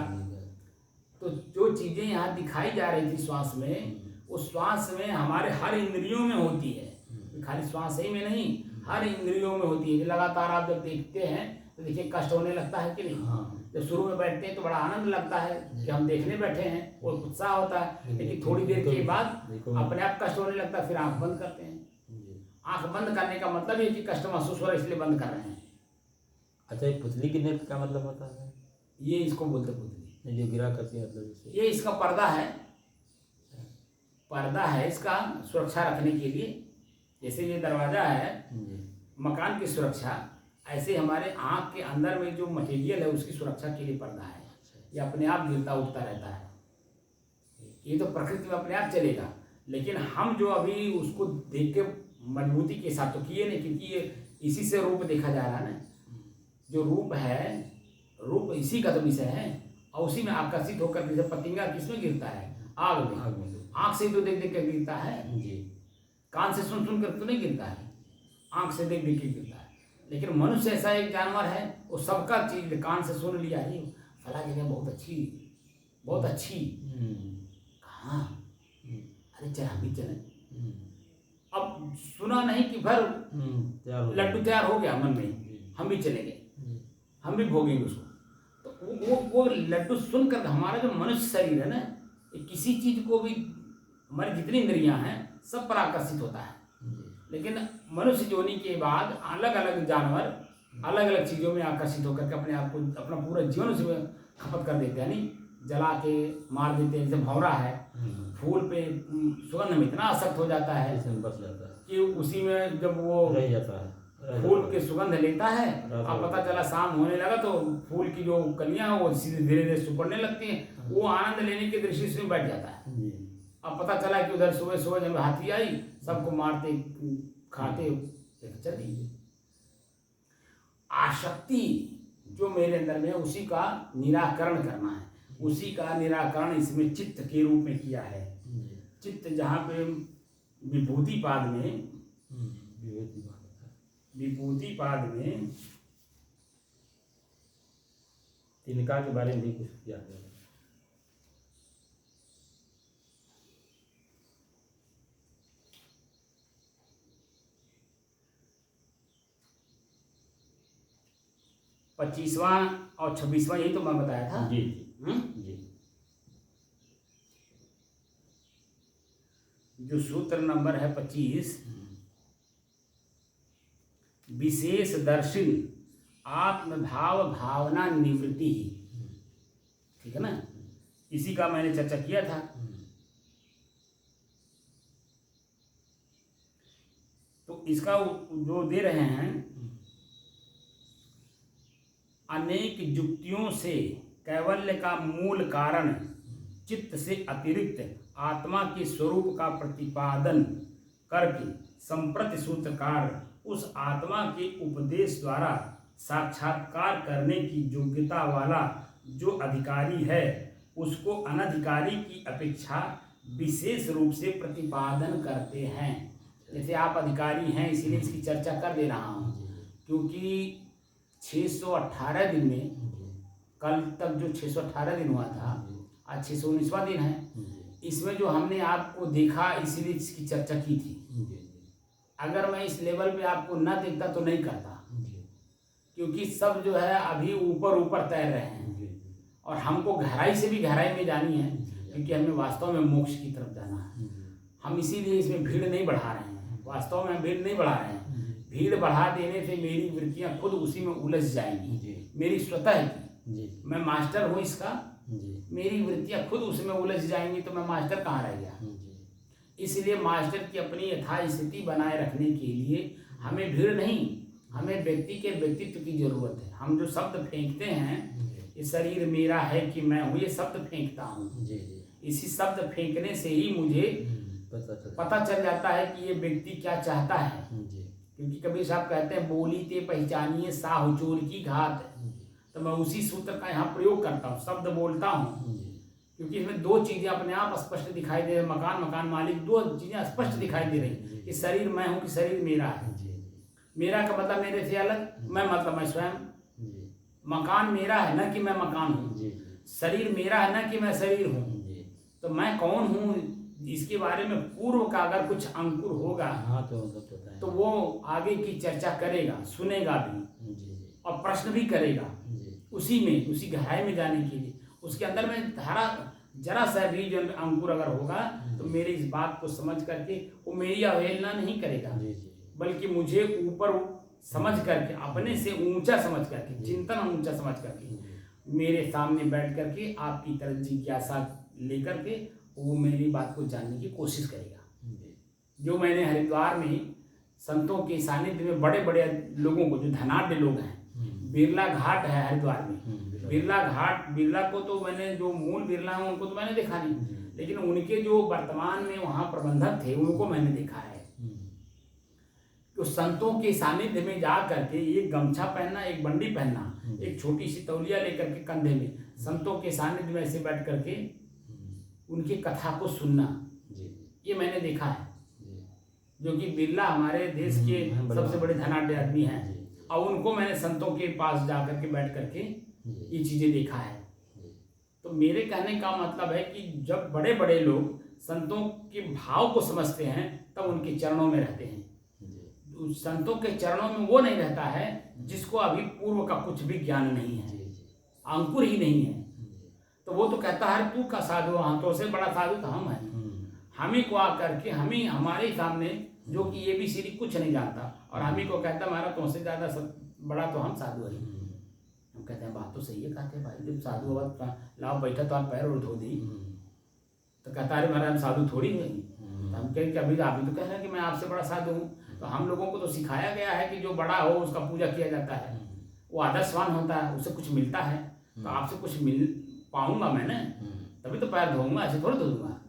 तो जो चीजें यहाँ दिखाई जा रही थी श्वास में, उस श्वास में हमारे हर इंद्रियों में होती है, खाली श्वास ही में नहीं, हर इंद्रियों में होती है। लगातार आप जब देखते हैं तो देखिए कष्ट होने लगता है कि नहीं? जब शुरू में बैठते हैं तो बड़ा आनंद लगता है कि हम देखने बैठे हैं और उत्साह होता है, लेकिन थोड़ी देर के बाद अपने आप कष्ट होने लगता है, फिर आंख बंद करते हैं। आंख बंद करने का मतलब ये कि कष्ट महसूस हो रहा है इसलिए बंद कर रहे हैं। अच्छा, ये पुतली की नेत्र का मतलब होता है? ये इसको बोलते पुतली, जो गिरा करती है, मतलब ये इसका पर्दा है, पर्दा है इसका सुरक्षा रखने के लिए। जैसे ये दरवाजा है मकान की सुरक्षा, ऐसे हमारे आँख के अंदर में जो मटेरियल है उसकी सुरक्षा के लिए पर्दा है। ये अपने आप गिरता उठता रहता है, ये तो प्रकृति में अपने आप चलेगा। लेकिन हम जो अभी उसको देख के मजबूती के साथ तो किए नहीं, क्योंकि ये इसी से रूप देखा जा रहा है ना। जो रूप है, रूप इसी का तो विषय है, और उसी में आकर्षित होकर जैसे पतंगा किसमें गिरता है? आग में। आँख से तो देख देख कर गिरता है, कान से सुन सुन कर तो नहीं गिरता है, आँख से देख देख के गिरता है। लेकिन मनुष्य ऐसा एक जानवर है, वो सबका चीज कान से सुन लिया, ही फला जगह बहुत अच्छी, बहुत अच्छी। कहाँ? अरे चल हम भी चलें। अब सुना नहीं कि भर लड्डू तैयार हो गया मन में, हम भी चलेंगे, हम भी भोगेंगे उसको। तो वो लड्डू सुनकर हमारा जो मनुष्य शरीर है ना, किसी चीज को भी, हमारी जितनी इंद्रियां हैं सब पर आकर्षित होता है। लेकिन मनुष्य योनि के बाद अलग अलग जानवर अलग अलग चीजों में आकर्षित होकर के अपने आप को, अपना पूरा जीवन उसमें खपत कर देते हैं, नहीं जला के मार देते हैं। जैसे भंवरा है, फूल पे सुगंध में इतना आसक्त हो जाता है बस जाता है कि उसी में जब वो रह जाता है, फूल के सुगंध लेता है, अब पता चला शाम होने लगा तो फूल की जो कलियां हैं वो धीरे धीरे सुपड़ने लगती हैं, वो आनंद लेने की दृष्टि से बैठ जाता है। अब पता चला कि उधर सुबह सुबह जब हाथी आई, सबको मारते खाते चल दी। आसक्ति जो मेरे अंदर में है उसी का निराकरण करना है, उसी का निराकरण इसमें चित्त के रूप में किया है। चित्त जहाँ पे विभूति पाद में, विभूति पाद में तिनका के बारे में भी कुछ किया गया है। पच्चीसवां और 26वां यही तो मैं बताया था। जी जी। जो सूत्र नंबर है 25, विशेष दर्शन आत्मभाव भावना निवृत्ति, ठीक है ना, इसी का मैंने चर्चा किया था। तो इसका जो दे रहे हैं, अनेक युक्तियों से कैवल्य का मूल कारण चित्त से अतिरिक्त आत्मा के स्वरूप का प्रतिपादन करके संप्रति सूत्रकार उस आत्मा के उपदेश द्वारा साक्षात्कार करने की योग्यता वाला जो अधिकारी है उसको अनधिकारी की अपेक्षा विशेष रूप से प्रतिपादन करते हैं। जैसे आप अधिकारी हैं इसीलिए इसकी चर्चा कर दे रहा हूँ, क्योंकि 618 दिन में, कल तक जो 618 दिन हुआ था, आज 619वां दिन है, इसमें जो हमने आपको देखा इसीलिए इसकी चर्चा की थी। अगर मैं इस लेवल पे आपको न देखता तो नहीं करता, क्योंकि सब जो है अभी ऊपर ऊपर तैर रहे हैं और हमको गहराई से भी गहराई में जानी है, क्योंकि हमें वास्तव में मोक्ष की तरफ जाना है। हम इसीलिए इसमें भीड़ नहीं बढ़ा रहे हैं। वास्तव में हम भीड़ नहीं बढ़ा रहे हैं। भीड़ बढ़ा देने से मेरी वृत्तियाँ खुद उसी में उलझ जाएंगी। मेरी स्वतः की मैं मास्टर हूँ इसका, मेरी वृत्तियाँ खुद उसमें उलझ जाएंगी तो मैं मास्टर कहाँ रह गया। इसलिए मास्टर की अपनी यथास्थिति बनाए रखने के लिए हमें भीड़ नहीं, हमें व्यक्ति के व्यक्तित्व की जरूरत है। हम जो शब्द फेंकते हैं, ये शरीर मेरा है कि मैं हूँ, ये शब्द फेंकता हूँ। इसी शब्द फेंकने से ही मुझे पता चल जाता है कि ये व्यक्ति क्या चाहता है। क्योंकि कबीर साहब कहते हैं बोली ते पहचानिए साहु चोर की घात, तो मैं उसी सूत्र का यहाँ प्रयोग करता हूँ, शब्द बोलता हूँ। क्योंकि इसमें दो चीजें अपने आप स्पष्ट दिखाई दे रही, मकान मकान मालिक, दो चीजें स्पष्ट दिखाई दे रही कि शरीर मैं हूँ कि शरीर मेरा है। मेरा का मतलब मेरे से अलग, मैं मतलब मैं स्वयं। मकान मेरा है न कि मैं मकान हूँ, शरीर मेरा है न कि मैं शरीर हूँ। तो मैं कौन हूँ इसके बारे में पूर्व का अगर कुछ अंकुर होगा तो वो आगे की चर्चा करेगा, सुनेगा भी और प्रश्न भी करेगा उसी में, उसी गहराई में जाने के लिए। उसके अंदर में धारा जरा सा भी जो अंकुर अगर होगा तो मेरी इस बात को समझ करके वो मेरी अवहेलना नहीं करेगा, बल्कि मुझे ऊपर समझ करके, अपने से ऊंचा समझ करके, चिंतन ऊंचा समझ करके मेरे सामने बैठ करके आपकी तरह जिज्ञासा लेकर के वो मेरी बात को जानने की कोशिश करेगा। जो मैंने हरिद्वार में संतों के सानिध्य में बड़े बड़े लोगों को, जो धनाढ्य लोग हैं, बिरला घाट है हरिद्वार में, बिरला घाट, बिरला को तो मैंने, जो मूल बिरला है उनको तो मैंने देखा नहीं, लेकिन उनके जो वर्तमान में वहाँ प्रबंधक थे उनको मैंने देखा है। तो संतों के सानिध्य में जा करके एक गमछा पहनना, एक बंडी पहनना, एक छोटी सी तौलिया लेकर के कंधे में, संतों के सानिध्य में ऐसे बैठ करके उनकी कथा को सुनना, ये मैंने देखा है। जो कि बिरला हमारे देश के सबसे बड़े धनाढ्य आदमी हैं, और उनको मैंने संतों के पास जा करके बैठ करके ये चीजें देखा है। तो मेरे कहने का मतलब है कि जब बड़े बड़े लोग संतों के भाव को समझते हैं तब उनके चरणों में रहते हैं। संतों के चरणों में वो नहीं रहता है जिसको अभी पूर्व का कुछ भी ज्ञान नहीं है, अंकुर ही नहीं है। तो वो तो कहता है तू का साधु, हाथों से बड़ा साधु तो हम हैं। हम ही को आकर के, हम ही हमारे सामने जो कि ये भी सीधी कुछ नहीं जानता, और हम ही को कहता हमारा तुमसे ज्यादा बड़ा तो हम साधु है। हम कहते हैं बात तो सही है, कहते हैं भाई जब साधु हुआ लाओ बैठा तो आप पैर और धो दी, तो कहता अरे महाराज हम साधु थोड़ी है। तो हम कहें कि अभी आप ही तो कह रहे हैं कि मैं आपसे बड़ा साधु हूँ। तो हम लोगों को तो सिखाया गया है कि जो बड़ा हो उसका पूजा किया जाता है, वो आदर्शवान होता है, उससे कुछ मिलता है। तो आपसे कुछ मिल पाऊंगा मैंने तभी तो पैर धोऊंगा, ऐसे थोड़ा धो दूंगा।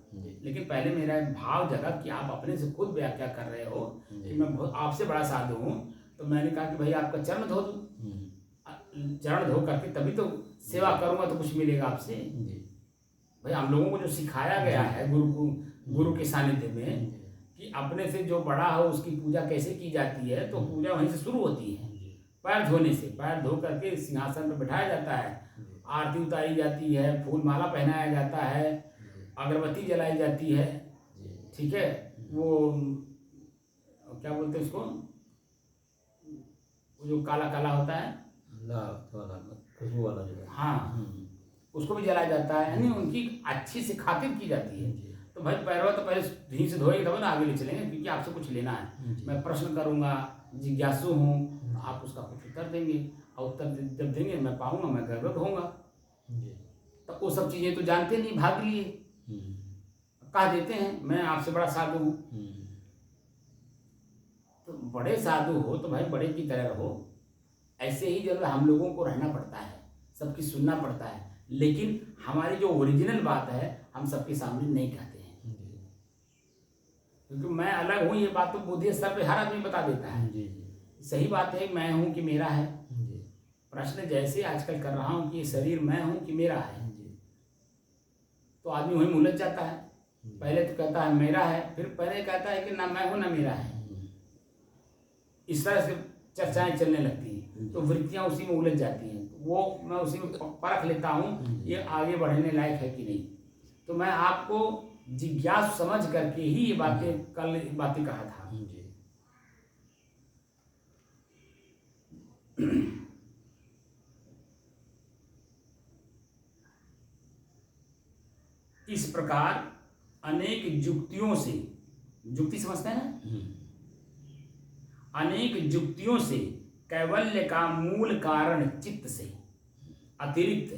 लेकिन पहले मेरा भाव जगा कि आप अपने से खुद व्याख्या कर रहे हो कि मैं आपसे बड़ा साधु हूँ। तो मैंने कहा कि भाई आपका चरण धो दूँ, चरण धो करके तभी तो सेवा करूँगा, तो कुछ मिलेगा आपसे। भाई हम लोगों को जो सिखाया गया है गुरु के सानिध्य में कि अपने से जो बड़ा हो उसकी पूजा कैसे की जाती है, तो पूजा वहीं से शुरू होती है, पैर धोने से। पैर धो करके सिंहासन पर बैठाया जाता है, आरती उतारी जाती है, फूल माला पहनाया जाता है, अगरबत्ती जलाई जाती है, ठीक है। वो क्या बोलते हैं उसको, वो जो काला काला होता है, खुशबू वाला जो है, हाँ, उसको भी जलाया जाता है, यानी उनकी अच्छी से खातिर की जाती है। तो भाई पैरवा तो पहले ढील से धोएगा तब ना आगे ले चलेंगे, क्योंकि आपसे कुछ लेना है। मैं प्रश्न करूंगा, जिज्ञासु हूँ, आप उसका कुछ उत्तर देंगे, और उत्तर जब देंगे मैं पाऊंगा, मैं गर्व होऊंगा। तो वो सब चीजें तो जानते नहीं, भाग लिए कह देते हैं मैं आपसे बड़ा साधु हूँ। तो बड़े साधु हो तो भाई बड़े की तरह रहो। ऐसे ही जब हम लोगों को रहना पड़ता है, सबकी सुनना पड़ता है, लेकिन हमारी जो ओरिजिनल बात है हम सबके सामने नहीं कहते हैं, क्योंकि मैं अलग हूँ ये बात तो बुद्धि स्तर पे हर आदमी बता देता है। सही बात है, मैं हूँ कि मेरा है। प्रश्न जैसे आजकल कर रहा हूँ कि ये शरीर मैं हूँ कि मेरा है, तो आदमी वहीं उलझ जाता है। पहले तो कहता है मेरा है, फिर पहले कहता है कि ना मैं हूँ ना मेरा है। इस तरह से चर्चाएं चलने लगती हैं, तो वृत्तियां उसी में उलझ जाती हैं। वो मैं उसी में परख लेता हूँ ये आगे बढ़ने लायक है कि नहीं। तो मैं आपको जिज्ञासु समझ करके ही ये बातें कहा था। इस प्रकार अनेक युक्तियों से जुक्ति समझते हैं ना? अनेक जुक्तियों से कैवल्य का मूल कारण चित्त से अतिरिक्त,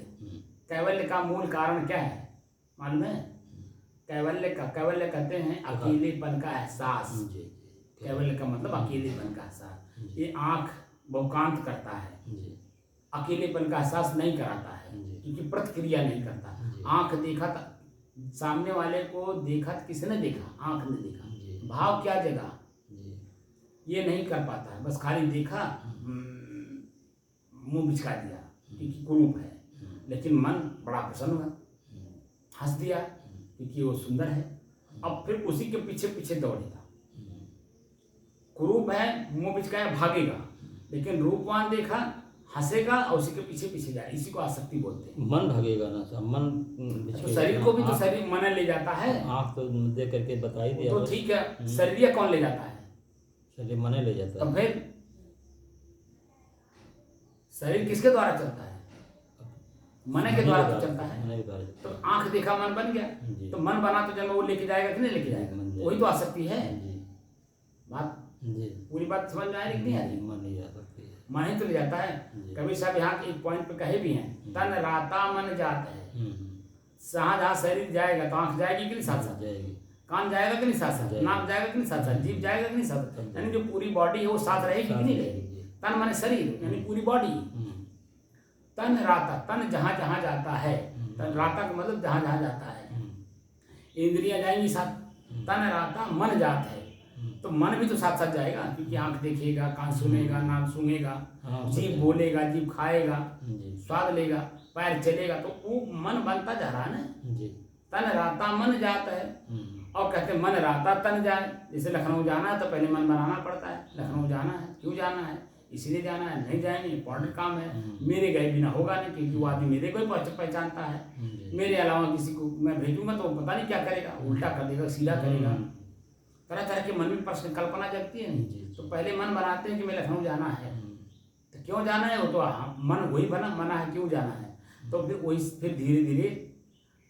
कैवल्य का मूल कारण क्या है मालूम है? कैवल्य कहते हैं अकेलेपन का एहसास। कैवल्य का मतलब अकेलेपन का एहसास। ये आँख बहुकांत करता है, अकेलेपन का एहसास नहीं कराता है, क्योंकि प्रतिक्रिया नहीं करता। आँख देखा था सामने वाले को, देखा किसने देखा? आँख ने देखा। भाव क्या जगह ये नहीं कर पाता है, बस खाली देखा, मुंह बिचका दिया क्योंकि कुरूप है, लेकिन मन बड़ा प्रसन्न हुआ, हंस दिया क्योंकि वो सुंदर है। अब फिर उसी के पीछे पीछे दौड़ेगा। कुरूप है, मुंह बिचकाया, भागेगा, लेकिन रूपवान देखा, हंसेगा और उसी के पीछे पीछे जाए। इसी को आसक्ति बोलते हैं। मन भागेगा ना सब, मन तो शरीर को भी तो शरीर मन ले जाता है। आँख तो देख करके बता ही दिया तो ठीक है, शरीर कौन ले जाता है? शरीर मने ले जाता है। तो फिर शरीर किसके द्वारा चलता है? मन के द्वारा तो चलता है। तो आंख देखा मन बन गया, तो मन बना तो जब वो लेके जाएगा कि नहीं लेके जाएगा? वही तो आसक्ति है। बात पूरी बात समझ में आ रही नहीं आ रही? मन ही आ सकती है, मन ही तो ले जाता है। कबीर साहब यहाँ एक पॉइंट पे कहे भी हैं, तन राता मन जाता है। जहाँ शरीर जाएगा तो आंख जाएगी कि नहीं? साथ साथ जाएगी। कान जाएगा कि नहीं? साथ साथ। नाक जाएगा कि नहीं? साथ साथ। जीभ जाएगा कि नहीं? साथ। यानी जो पूरी बॉडी है वो साथ रहेगी कि नहीं रहेगी? तन माने शरीर, यानी पूरी बॉडी। तन राता, तन जहाँ जहाँ जाता है, तन राता का मतलब जहाँ जहाँ जाता है। इंद्रियां जाएंगी साथ, तन राता मन जाता है, तो मन भी तो साथ साथ जाएगा, क्योंकि आंख देखेगा, कान सुनेगा, नाक सूंघेगा, जीभ बोलेगा, जीभ खाएगा, स्वाद लेगा, पैर चलेगा, तो वो मन बनता जा रहा है ना। तन राता मन जाता है। और कहते मन राता तन जाए। जैसे लखनऊ जाना है तो पहले मन बनाना पड़ता है, लखनऊ जाना है, क्यों जाना है, इसीलिए जाना है, नहीं जाएंगे इंपॉर्टेंट काम है, मेरे गए बिना होगा नहीं, क्योंकि वो आदमी मेरे को ही पहचानता है, मेरे अलावा किसी को मैं भेजूंगा तो पता नहीं क्या करेगा, उल्टा कर देगा, सीधा करेगा। तरह तरह के मन में प्रश्न कल्पना जगती है। तो पहले मन बनाते हैं कि मैं लखनऊ जाना है, तो क्यों जाना है? वो तो मन वही मना है, क्यों जाना है। तो फिर वही फिर धीरे धीरे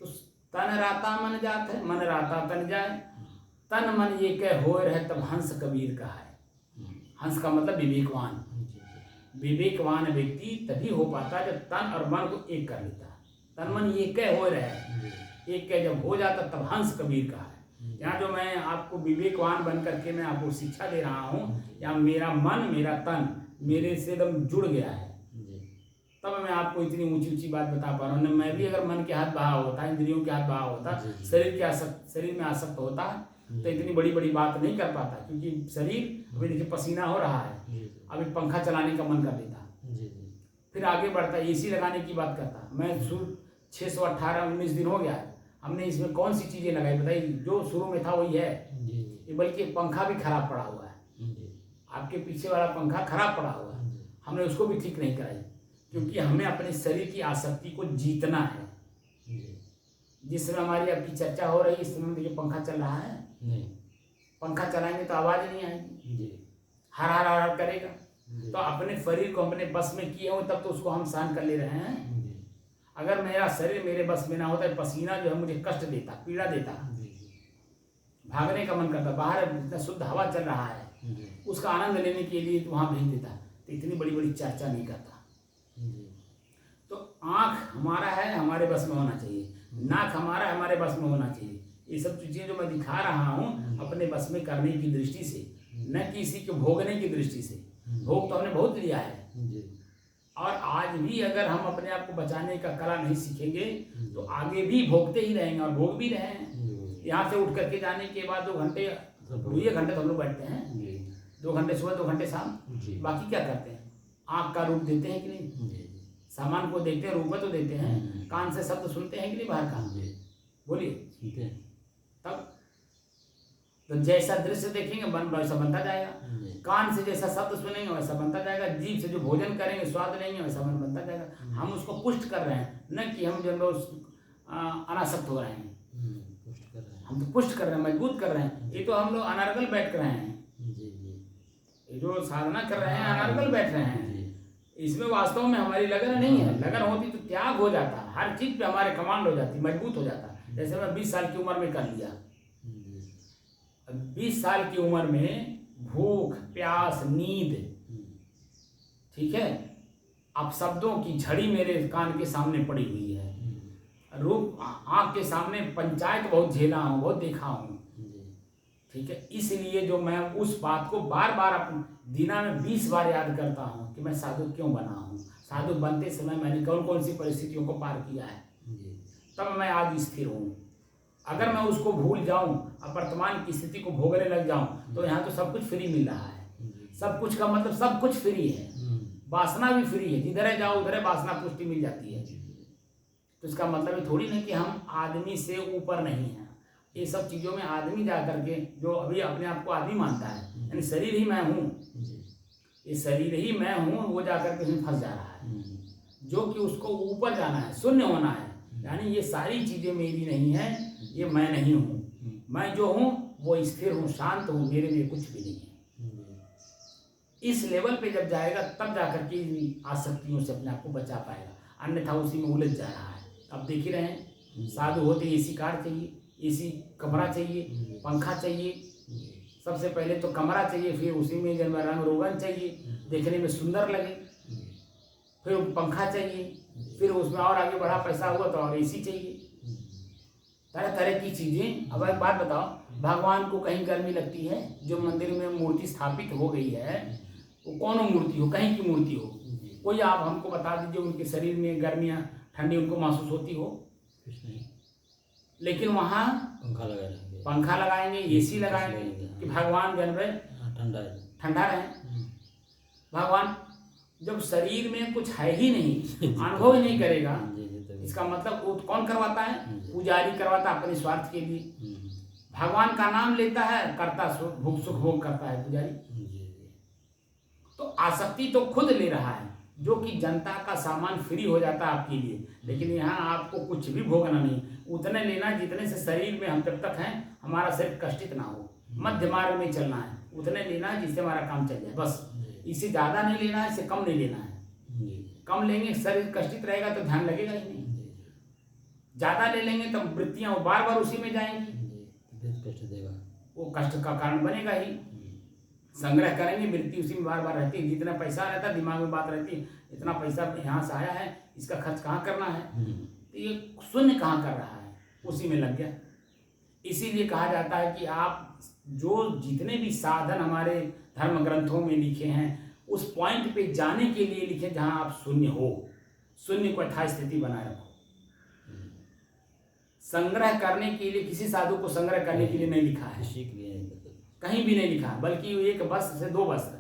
तो तन राता मन जात है, मन राता तन जाए, तन मन ये कह हो रहे, तब हंस कबीर का है। हंस का मतलब विवेकवान। विवेकवान व्यक्ति तभी हो पाता जब तन और मन को एक कर लेता। तन मन ये कह हो रहे, एक कह जब हो जाता तब हंस कबीर का है। यहाँ जो मैं आपको विवेकवान बन करके मैं आपको शिक्षा दे रहा हूँ, या मेरा मन मेरा तन मेरे से एकदम जुड़ गया है, तब मैं आपको इतनी ऊंची ऊंची बात बता पा रहा हूँ। मैं भी अगर मन के हाथ बहा होता, इंद्रियों के हाथ बहा होता, शरीर में आसक्त होता, तो इतनी बड़ी बड़ी बात नहीं कर पाता। क्योंकि शरीर अभी देखिए पसीना हो रहा है, अभी पंखा चलाने का मन कर देता, फिर आगे बढ़ता, एसी लगाने की बात करता। मैं 618-19 दिन हो गया, हमने इसमें कौन सी चीजें लगाई बताइए? जो शुरू में था वही है, बल्कि पंखा भी खराब पड़ा हुआ है, आपके पीछे वाला पंखा खराब पड़ा हुआ है, हमने उसको भी ठीक नहीं कराई, क्योंकि हमें अपने शरीर की आसक्ति को जीतना है। जिस समय हमारी आपकी चर्चा हो रही है, इस समय देखिए पंखा चल रहा है, पंखा चलाएंगे तो आवाज नहीं आएगी, हर हर हर करेगा। तो अपने शरीर को अपने बस में किए हो तब तो उसको हम सहन कर ले रहे हैं। अगर मेरा शरीर मेरे बस में ना होता, पसीना जो है मुझे कष्ट देता, पीड़ा देता, भागने का मन करता, बाहर इतना शुद्ध हवा चल रहा है, उसका आनंद लेने के लिए तो वहां भेज देता, तो इतनी बड़ी बड़ी चर्चा नहीं करता। तो आँख हमारा है, हमारे बस में होना चाहिए, नाक हमारा है, हमारे बस में होना चाहिए। ये सब चीजें जो मैं दिखा रहा हूँ अपने बस में करने की दृष्टि से, न किसी को भोगने की दृष्टि से। भोग तो हमने बहुत लिया है, और आज भी अगर हम अपने आप को बचाने का कला नहीं सीखेंगे तो आगे भी भोगते ही रहेंगे, और भोग भी रहे हैं। यहाँ से उठ करके जाने के बाद 2 घंटे 2 घंटे तो हम लोग बैठते हैं, 2 घंटे सुबह 2 घंटे शाम, बाकी क्या करते हैं? आँख का रूप देते हैं कि नहीं? सामान को देखते हैं, रूप तो देते हैं। कान से शब्द सुनते हैं कि नहीं बाहर का? बोलिए। तब तो जैसा दृश्य देखेंगे वैसा बनता जाएगा, कान से जैसा शब्द सुनेंगे वैसा बनता जाएगा, जीभ से जो भोजन करेंगे, स्वाद लेंगे, वैसा मन बनता जाएगा। हम उसको पुष्ट कर रहे हैं, न कि हम जो अनासक्त हो रहे हैं। हम तो पुष्ट कर रहे हैं, मजबूत कर रहे हैं। ये तो हम लोग अनर्गल बैठ रहे हैं, ये जो साधना कर रहे हैं अनर्गल बैठ रहे हैं। इसमें वास्तव में हमारी लगन नहीं है। लगन होती तो त्याग हो जाता, हर चीज पे हमारे कमांड हो जाती, मजबूत हो जाता। जैसे मैं 20 साल की उम्र में कर लिया, 20 साल की उम्र में भूख, प्यास, नींद, ठीक है, अब शब्दों की झड़ी मेरे कान के सामने पड़ी हुई है, रूप आँख के सामने पंचायत बहुत झेला हूँ, बहुत देखा हूँ, ठीक है। इसलिए जो मैं उस बात को बार बार अपने दिना में 20 बार याद करता हूँ कि मैं साधु क्यों बना हूँ, साधु बनते समय मैंने कौन कौन सी परिस्थितियों को पार किया है, तब मैं आज स्थिर हूँ। अगर मैं उसको भूल जाऊँ और वर्तमान की स्थिति को भोगने लग जाऊँ तो यहाँ तो सब कुछ फ्री मिल रहा है। सब कुछ का मतलब सब कुछ फ्री है, वासना भी फ्री है, जिधर जाओ उधर वासना पुष्टि मिल जाती है। तो इसका मतलब ये थोड़ी नहीं कि हम आदमी से ऊपर नहीं हैं। ये सब चीज़ों में आदमी जा करके जो अभी अपने आप को आदमी मानता है, यानी शरीर ही मैं हूँ, ये शरीर ही मैं हूँ, वो जा करके उसमें फंस जा रहा है। जो कि उसको ऊपर जाना है, शून्य होना है, यानी ये सारी चीज़ें मेरी नहीं है, ये मैं नहीं हूँ। मैं जो हूँ वो स्थिर हूँ, शांत हूँ, मेरे लिए कुछ भी नहीं है। इस लेवल पे जब जाएगा तब जाकर के आसक्तियों से अपने आप को बचा पाएगा, अन्यथा उसी में उलझ जा रहा है। अब देख ही रहे हैं, साधु होते एसी कार चाहिए, एसी कमरा चाहिए, पंखा चाहिए, सबसे पहले तो कमरा चाहिए, फिर उसी में जब रंग रोगन चाहिए, देखने में सुंदर लगे, फिर पंखा चाहिए, फिर उसमें और आगे बढ़ा पैसा हुआ तो और एसी चाहिए, तरह तरह की चीज़ें। अब एक बात बताओ, भगवान को कहीं गर्मी लगती है? जो मंदिर में मूर्ति स्थापित हो गई है वो कौन मूर्ति हो, कहीं की मूर्ति हो, कोई आप हमको बता दीजिए उनके शरीर में गर्मियाँ ठंडी उनको महसूस होती हो? कुछ नहीं। लेकिन वहाँ पंखा लगाएंगे, एसी लगाएंगे कि भगवान जन रहे ठंडा रहे। भगवान जब शरीर में कुछ है ही नहीं, अनुभव ही नहीं करेगा, इसका मतलब वो कौन करवाता है? पुजारी करवाता है अपने स्वार्थ के लिए। भगवान का नाम लेता है, करता भूख सुख भोग करता है पुजारी। तो आसक्ति तो खुद ले रहा है, जो कि जनता का सामान फ्री हो जाता है आपके लिए, लेकिन यहाँ आपको कुछ भी भोगना नहीं, उतने लेना जितने से शरीर में हम जब तक हैं हमारा शरीर कष्टित ना हो, मध्य मार्ग में चलना है, उतने लेना है जिससे हमारा काम चल जाए बस। इससे ज़्यादा नहीं लेना है, इससे कम नहीं लेना है। कम लेंगे शरीर कष्टित रहेगा तो ध्यान लगेगा ही नहीं, ज़्यादा ले लेंगे तो वृत्तियाँ बार बार उसी में जाएंगी, कष्ट देगा, वो कष्ट का कारण बनेगा ही। संग्रह करेंगे, वृत्ति उसी में बार बार रहती है, जितना पैसा रहता है दिमाग में बात रहती है, इतना पैसा यहाँ से आया है, इसका खर्च कहाँ करना है, तो ये शून्य कहाँ कर रहा है, उसी में लग गया। इसीलिए कहा जाता है कि आप जो जितने भी साधन हमारे धर्म ग्रंथों में लिखे हैं उस पॉइंट पे जाने के लिए लिखे जहाँ आप शून्य हो, शून्य को यथा स्थिति बनाए रखो। संग्रह करने के लिए किसी साधु को संग्रह करने के लिए नहीं लिखा है, कहीं भी नहीं लिखा, बल्कि एक वस्त्र से दो वस्त्र,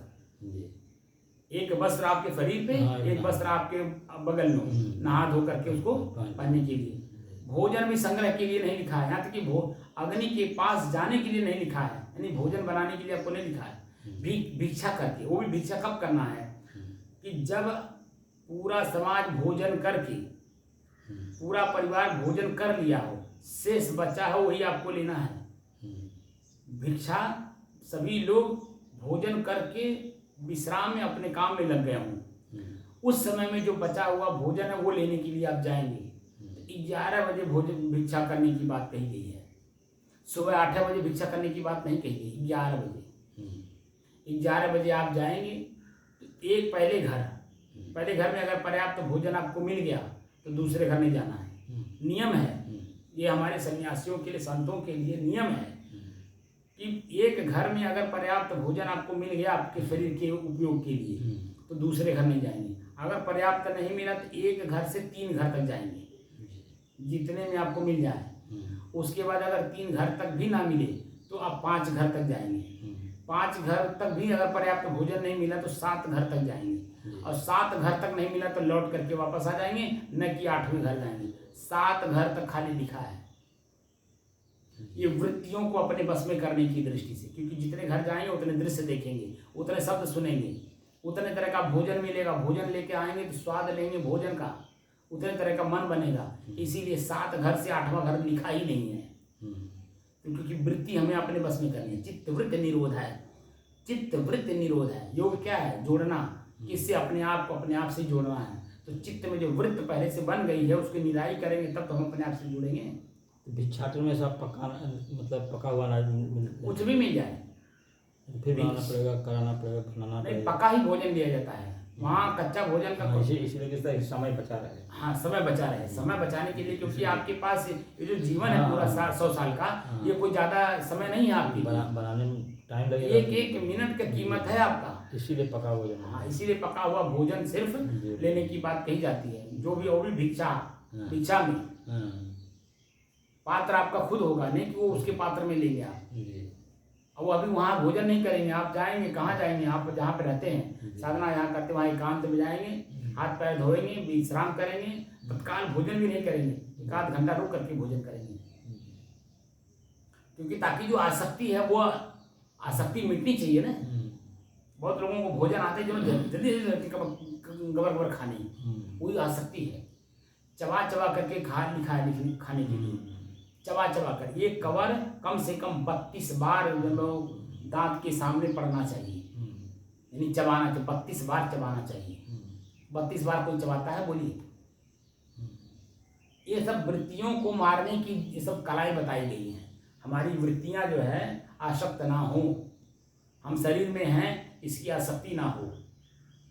एक वस्त्र आपके शरीर पे, एक वस्त्र आपके बगल में, नहा धो करके उसको पहनने के लिए। भोजन भी संग्रह के लिए नहीं लिखा है, यहाँ तक कि अग्नि के पास जाने के लिए नहीं लिखा है, यानी भोजन बनाने के लिए आपको नहीं लिखा है। भिक्षा करके, वो भी भिक्षा कब करना है कि जब पूरा समाज भोजन करके, पूरा परिवार भोजन कर लिया हो, शेष बचा हो वही आपको लेना है। भिक्षा सभी लोग भोजन करके विश्राम में अपने काम में लग गए हों, उस समय में जो बचा हुआ भोजन है वो लेने के लिए आप जाएंगे। 11 बजे भोजन भिक्षा करने की बात कही गई है, सुबह 8 बजे भिक्षा करने की बात नहीं कही गई, 11 बजे। 11 बजे आप जाएंगे तो एक पहले घर में अगर पर्याप्त भोजन आपको मिल गया तो दूसरे घर नहीं जाना है। नियम है ये, हमारे सन्यासियों के लिए, संतों के लिए नियम है कि एक घर में अगर पर्याप्त भोजन आपको मिल गया आपके शरीर के उपयोग के लिए तो दूसरे घर नहीं जाएंगे। अगर पर्याप्त नहीं मिला तो एक घर से 3 घर तक जाएंगे, जितने में आपको मिल जाए। उसके बाद अगर 3 घर तक भी ना मिले तो आप 5 घर तक जाएंगे। 5 घर तक भी अगर पर्याप्त भोजन नहीं मिला तो 7 घर तक जाएंगे, और 7 घर तक नहीं मिला तो लौट करके वापस आ जाएंगे, न कि 8वें घर जाएंगे। 7 घर तक खाली लिखा है, ये वृत्तियों को अपने बस में करने की दृष्टि से, क्योंकि जितने घर जाएंगे उतने दृश्य देखेंगे, उतने शब्द सुनेंगे, उतने तरह का भोजन मिलेगा, भोजन लेके आएंगे तो स्वाद लेंगे भोजन का, उतने तरह का मन बनेगा। इसीलिए 7 घर से 8वां घर लिखा ही नहीं है, क्योंकि वृत्ति हमें अपने बस में करनी है। चित्त वृत्त निरोध है, चित्त वृत्त निरोध है। योग क्या है? जोड़ना, किससे? अपने आप को अपने आप से जोड़ना है। तो चित्त में जो वृत्त पहले से बन गई है उसकी निराई करेंगे तब तो हम अपने आप से जुड़ेंगे। तो भिक्षाटन में सब पकाना मतलब पका हुआ अनाज कुछ भी मिल जाए, फिर बनाना पड़ेगा, कराना पड़ेगा, बनाना नहीं पड़ेगा। पका ही भोजन दिया जाता है वहाँ, कच्चा भोजन का इसीलिए समय बचा रहे। हाँ समय बचा रहे, समय बचाने के लिए, क्योंकि आपके पास ये जो जीवन है पूरा 100 साल का, ये कोई ज़्यादा समय नहीं है आपके लिए, बनाने में टाइम लगेगा, एक एक मिनट का कीमत है आपका, इसीलिए पका भोजन। हाँ इसीलिए पका हुआ भोजन सिर्फ लेने की बात कही जाती है। जो भी, वो भी भिक्षा में पात्र आपका खुद होगा, नहीं कि वो उसके पात्र में लेंगे आप। अब वो अभी वहाँ भोजन नहीं करेंगे, आप जाएंगे कहाँ जाएंगे, आप जहाँ पे रहते हैं साधना यहाँ करते वहाँ एकांत में जाएंगे, हाथ पैर धोएंगे, विश्राम करेंगे, तत्काल भोजन भी नहीं करेंगे, 1 घंटा रुक करके भोजन करेंगे, क्योंकि ताकि जो आसक्ति है वो आसक्ति मिटनी चाहिए ना। बहुत लोगों को भोजन आते हैं जो जल्दी गबर खाने, वही आसक्ति है। चबा चबा करके खाने के लिए चबा चबा कर, ये कवर कम से कम 32 बार दांत के सामने पड़ना चाहिए, यानी चबाना, 32 बार चबाना चाहिए। 32 बार कोई चबाता है बोलिए? ये सब वृत्तियों को मारने की ये सब कलाएं बताई गई हैं। हमारी वृत्तियां जो है आसक्त ना हो, हम शरीर में हैं इसकी आसक्ति ना हो,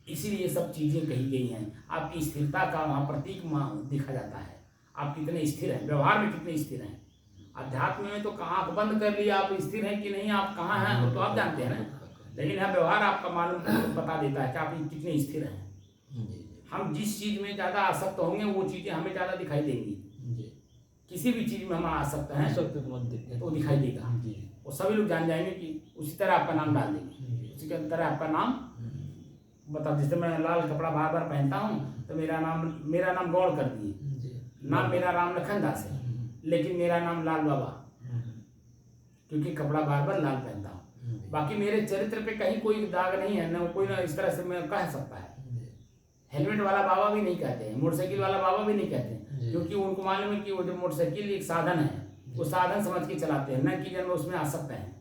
इसीलिए ये सब चीजें कही गई हैं। आपकी स्थिरता का वहाँ प्रतीक देखा जाता है, आप कितने स्थिर हैं, व्यवहार में कितने स्थिर हैं। अध्यात्म में तो आंख बंद कर लिया, आप स्थिर हैं कि नहीं, आप कहाँ हैं वो तो आप जानते हैं ना, लेकिन यह व्यवहार आपका मालूम बता देता है कि आप कितने स्थिर हैं। हम जिस चीज में ज्यादा आसक्त होंगे वो चीजें हमें ज्यादा दिखाई देंगी। किसी भी चीज में हम आसक्त हैं तो दिखाई देगा, वो सभी लोग जान जाएंगे कि उसी तरह आपका नाम डाल देंगे, उसी के तरह आपका नाम बता। जैसे मैं लाल कपड़ा बार बार पहनता हूँ तो मेरा नाम गौड़ कर दिए, नाम मेरा राम लखन दास है, लेकिन मेरा नाम लाल बाबा, क्योंकि कपड़ा बार बार लाल पहनता हूँ। बाकी मेरे चरित्र पे कहीं कोई दाग नहीं है, न कोई ना इस तरह से मैं कह सकता है। हेलमेट वाला बाबा भी नहीं कहते हैं, मोटरसाइकिल वाला बाबा भी नहीं कहते हैं, क्योंकि उनको मालूम है कि वो जो मोटरसाइकिल एक साधन है, वो साधन समझ के चलाते हैं, न कि जब उसमें आसक्त हैं।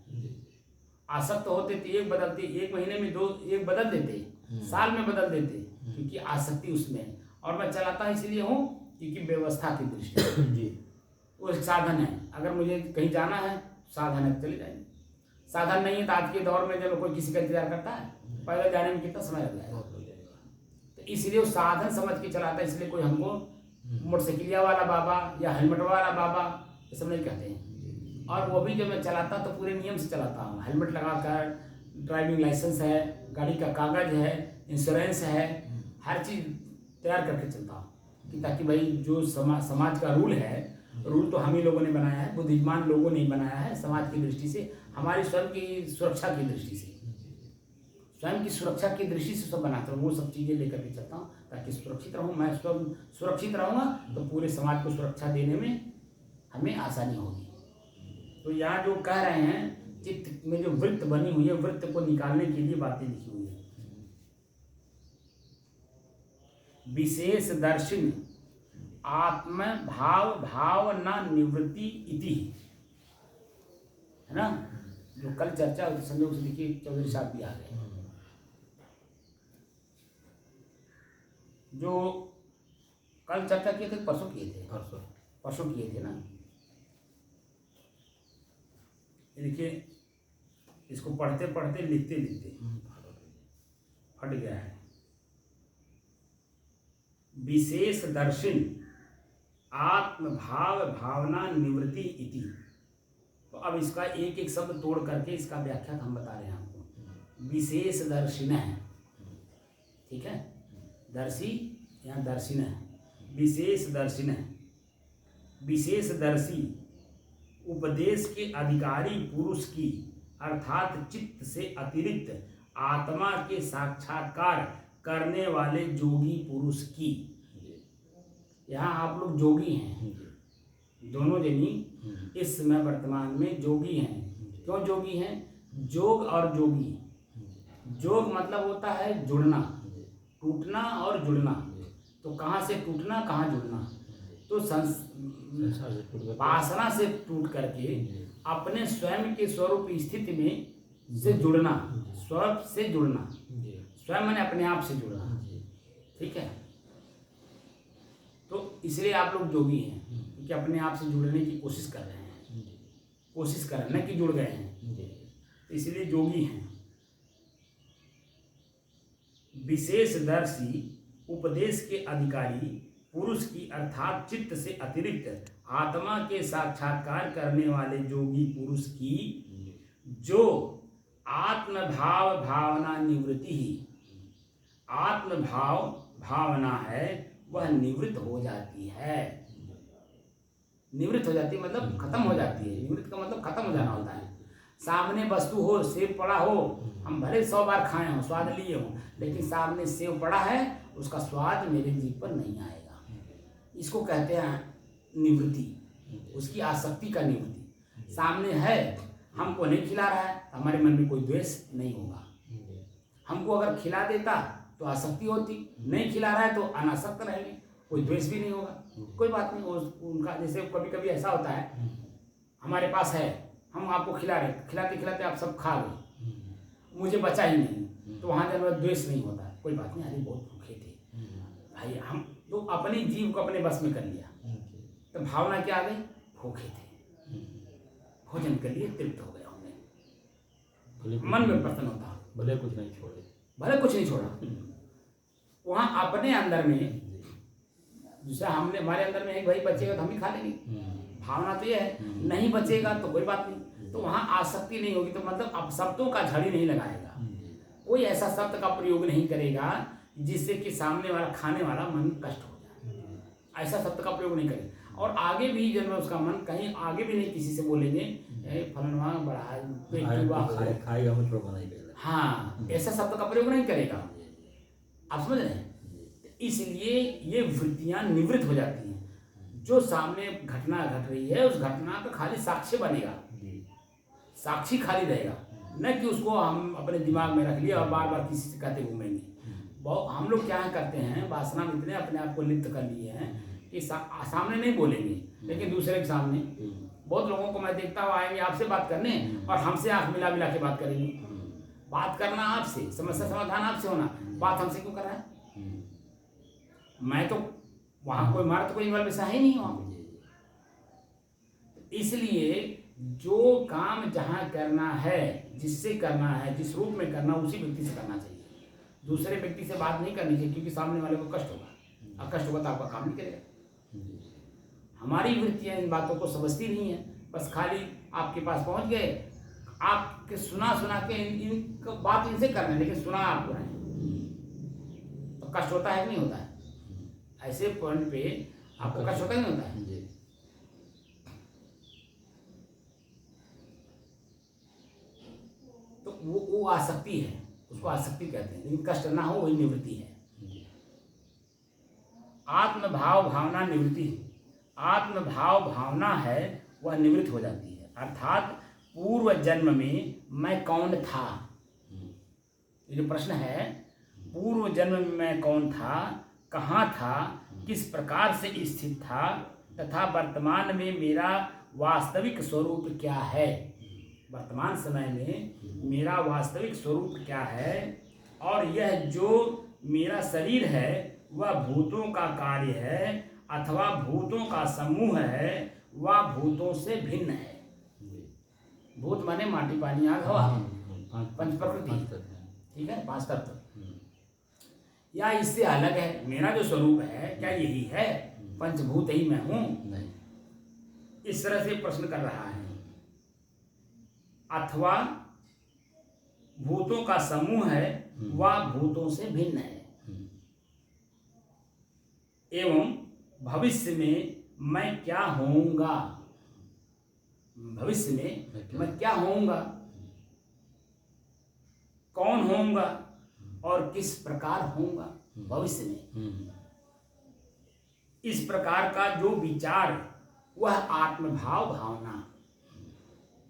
आसक्त होते तो एक बदलते, 1 महीने में 2 एक बदल देते, साल में बदल देते, क्योंकि आसक्ति उसमें है। और मैं चलाता इसलिए हूँ क्योंकि व्यवस्था की दृष्टि से वो एक साधन है। अगर मुझे कहीं जाना है साधन है चले जाएंगे, साधन नहीं है तो आज के दौर में जब कोई किसी का इंतजार करता है, पैदल जाने में कितना समय लग जाएगा। तो इसलिए वो साधन समझ के चलाता है, इसलिए कोई हमको मोटरसाइकिलिया वाला बाबा या हेलमेट वाला बाबा ये सब नहीं कहते हैं। और वो भी जब मैं चलाता तो पूरे नियम से चलाता हूँ, हेलमेट लगाकर, ड्राइविंग लाइसेंस है, गाड़ी का कागज है, इंश्योरेंस है, हर चीज़ तैयार करके चलता हूँ कि ताकि भाई जो समाज का रूल है, रूल तो हम ही लोगों ने बनाया है, बुद्धिमान लोगों ने बनाया है समाज की दृष्टि से, हमारी स्वयं की सुरक्षा की दृष्टि से, स्वयं की सुरक्षा की दृष्टि से सब बनाता हूँ। वो सब चीज़ें लेकर के चलता हूँ ताकि सुरक्षित रहूँ। मैं स्वयं सुरक्षित रहूँगा तो पूरे समाज को सुरक्षा देने में हमें आसानी होगी। तो यहाँ जो कह रहे हैं, चित्त में जो वृत्त बनी हुई है, वृत्त को निकालने के लिए बातें लिखी हुई है। विशेष दर्शन आत्म भाव भाव न निवृत्ति इति, है ना, जो कल चर्चा संयोग से देखिए चौधरी साहब भी आ गए, जो कल चर्चा किए थे, परसों किए थे ना। देखिए इसको पढ़ते पढ़ते लिखते लिखते फट गया है। विशेष दर्शन आत्म भाव भावना निवृत्ति इति। तो अब इसका एक एक शब्द तोड़ करके इसका व्याख्या हम बता रहे हैं आपको। विशेष दर्शन है, ठीक है, दर्शी यहाँ दर्शन है, विशेष दर्शन है। विशेष दर्शी उपदेश के अधिकारी पुरुष की अर्थात चित्त से अतिरिक्त आत्मा के साक्षात्कार करने वाले जोगी पुरुष की। यहाँ आप लोग जोगी हैं, दोनों जनी इस समय वर्तमान में जोगी हैं। क्यों जोगी हैं? जोग और जोगी, जोग मतलब होता है जुड़ना, टूटना और जुड़ना। तो कहाँ से टूटना, कहाँ जुड़ना? तो वासना से टूट करके अपने स्वयं के स्वरूप स्थिति में से जुड़ना, स्वरूप से जुड़ना, स्वयं मैंने अपने आप से जुड़ना, ठीक है। तो इसलिए आप लोग जोगी हैं, कि अपने आप से जुड़ने की कोशिश कर रहे हैं, कोशिश कर रहे हैं, न कि जुड़ गए हैं। तो इसलिए योगी हैं। विशेषदर्शी, उपदेश के अधिकारी पुरुष की अर्थात चित्त से अतिरिक्त आत्मा के साक्षात्कार करने वाले योगी पुरुष की जो आत्मभाव भावना निवृत्ति ही, आत्मभाव भावना है, वह निवृत्त हो जाती है। निवृत्त हो जाती है मतलब खत्म हो जाती है। निवृत्त का मतलब खत्म हो जाना होता है। सामने वस्तु हो, सेब पड़ा हो, हम भले 100 बार खाए हों, स्वाद लिए हों, लेकिन सामने सेब पड़ा है, उसका स्वाद मेरे जीभ पर नहीं आएगा। इसको कहते हैं निवृत्ति, उसकी आसक्ति का निवृत्ति। सामने है, हमको नहीं खिला रहा है, हमारे मन में कोई द्वेष नहीं होगा। हमको अगर खिला देता तो आसक्ति होती, नहीं खिला रहा है तो अनासक्त रहेंगे, कोई द्वेष भी नहीं होगा। कोई बात नहीं। उनका जैसे कभी कभी ऐसा होता है, हमारे पास है, हम आपको खिला रहे, खिलाते खिलाते आप सब खा गए, मुझे बचा ही नहीं, तो वहाँ जब द्वेष नहीं होता। कोई बात नहीं, अरे बहुत भूखे थे भाई, हम तो अपनी जीव को अपने बस में कर लिया, तो भावना क्या आ गई, भूखे थे, भोजन कर लिए, तृप्त हो गए हमने, मन में प्रसन्न होता, भले कुछ नहीं छोड़े, भले कुछ नहीं छोड़ा। वहाँ अपने अंदर में जैसे हमने, हमारे अंदर में एक भाई बचेगा तो हम ही खा लेंगे, भावना तो ये है। नहीं बचेगा तो कोई बात नहीं, तो वहाँ आसक्ति नहीं होगी। तो मतलब अब शब्दों का झड़ी नहीं लगाएगा, कोई ऐसा शब्द का प्रयोग नहीं करेगा जिससे कि सामने वाला, खाने वाला मन कष्ट हो जाए, ऐसा शब्द का प्रयोग नहीं करेगा। और आगे भी जब उसका मन कहीं आगे भी नहीं किसी से बोलेंगे, फलनवा बड़ा खाएगा मुझको बनाएगा, हाँ, ऐसा शब्द का प्रयोग नहीं करेगा। आप समझ रहे हैं? इसलिए ये वृत्तियां निवृत्त हो जाती हैं। जो सामने घटना घट रही है, उस घटना का खाली साक्ष्य बनेगा, साक्षी खाली रहेगा, न कि उसको हम अपने दिमाग में रख लिया और बार बार किसी से कहते घूमेंगे। बहुत हम लोग क्या करते हैं, वासना में इतने अपने आप को लिप्त कर लिए हैं कि सामने नहीं बोलेंगे, लेकिन दूसरे के सामने। बहुत लोगों को मैं देखता हूँ, आएंगे आपसे बात करने और हमसे आंख मिला मिला के बात करेंगे। बात करना आपसे, समस्या समाधान आपसे होना, बात हमसे क्यों कर रहा है? मैं तो वहां कोई मार तो कोई वैसा है नहीं वहां। इसलिए जो काम जहां करना है, जिससे करना है, जिस रूप में करना, उसी व्यक्ति से करना चाहिए। दूसरे व्यक्ति से बात नहीं करनी चाहिए, क्योंकि सामने वाले को कष्ट होगा, और कष्ट होगा तो आपका काम नहीं करेगा। हमारी वृत्तियां इन बातों को समझती नहीं है, बस खाली आपके पास पहुंच गए, आपके सुना के इन बात इनसे करना है, लेकिन सुना आपको है तो कष्ट होता है कि नहीं होता है? ऐसे पॉइंट पे आपको कष्ट होता नहीं होता है? तो वो आसक्ति है, उसको आसक्ति कहते हैं, लेकिन कष्ट ना हो वही निवृत्ति है। आत्मभाव भावना निवृत्ति, आत्मभाव भावना है वह निवृत्त हो जाती है। अर्थात पूर्व जन्म में मैं कौन था, ये जो प्रश्न है, पूर्व जन्म में मैं कौन था, कहाँ था, किस प्रकार से स्थित था, तथा वर्तमान में मेरा वास्तविक स्वरूप क्या है, वर्तमान समय में मेरा वास्तविक स्वरूप क्या है, और यह जो मेरा शरीर है वह भूतों का कार्य है अथवा भूतों का समूह है, वह भूतों से भिन्न है। भूत माने माटी पानी आग हवा, पंच प्रकृति, ठीक है, 5 तत्व। या इससे अलग है मेरा जो स्वरूप है, क्या यही है, पंचभूत ही मैं हूं? नहीं। इस तरह से प्रश्न कर रहा है। अथवा भूतों का समूह है, वह भूतों से भिन्न है। एवं भविष्य में मैं क्या होऊंगा, भविष्य में मैं क्या होऊंगा, कौन होऊंगा और किस प्रकार होऊंगा भविष्य में, इस प्रकार का जो विचार वह आत्मभाव भावना,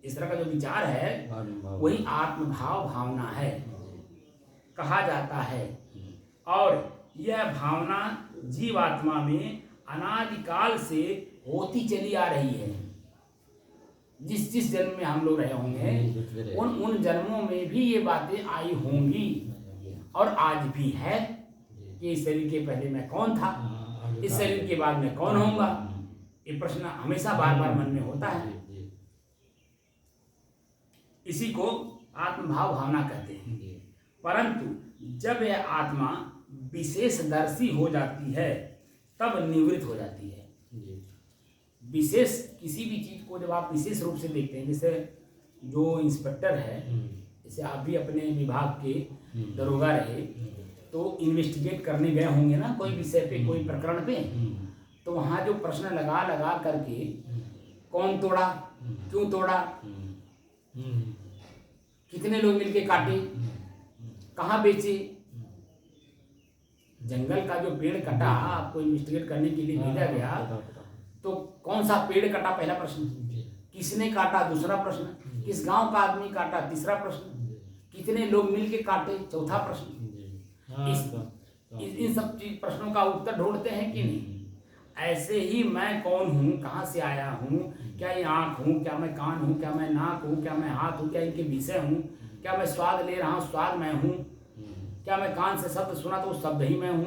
इस तरह का जो विचार है वही आत्मभाव भावना है कहा जाता है। और यह भावना जीवात्मा में अनादिकाल से होती चली आ रही है। जिस जिस जन्म में हम लोग रहे होंगे, उन जन्मों में भी ये बातें आई होंगी, और आज भी है कि इस शरीर के पहले मैं कौन था, इस शरीर के बाद मैं कौन होऊंगा, ये प्रश्न हमेशा बार बार मन में होता है। इसी को आत्मभाव भावना कहते हैं। परंतु जब यह आत्मा विशेषदर्शी हो जाती है तब निवृत्त हो जाती है। विशेष किसी भी चीज को जब आप विशेष रूप से देखते हैं, जैसे जो इंस्पेक्टर है, जैसे आप भी अपने विभाग के दरोगा रहे तो इन्वेस्टिगेट करने गए होंगे ना कोई विषय पे, कोई प्रकरण पे, तो वहाँ जो प्रश्न लगा लगा करके कौन तोड़ा, क्यों तोड़ा, कितने लोग मिलके काटे, कहाँ बेचे, जंगल का जो पेड़ कटा आपको इन्वेस्टिगेट करने के लिए भेजा गया तो कौन सा पेड़ कटा, पहला प्रश्न, किसने काटा, दूसरा प्रश्न, किस गांव का आदमी काटा, तीसरा प्रश्न, कितने लोग मिलके काटे, चौथा प्रश्न। इन सब प्रश्नों का उत्तर ढूंढते हैं कि नहीं। ऐसे ही मैं कौन हूँ, कहाँ से आया हूँ, क्या ये आँख हूँ, क्या मैं कान हूँ, क्या मैं नाक हूँ, क्या मैं हाथ हूँ, क्या इनके विषय हूँ, क्या मैं स्वाद ले रहा हूँ, स्वाद मैं हूँ, क्या मैं कान से शब्द सुना तो शब्द ही मैं हूँ,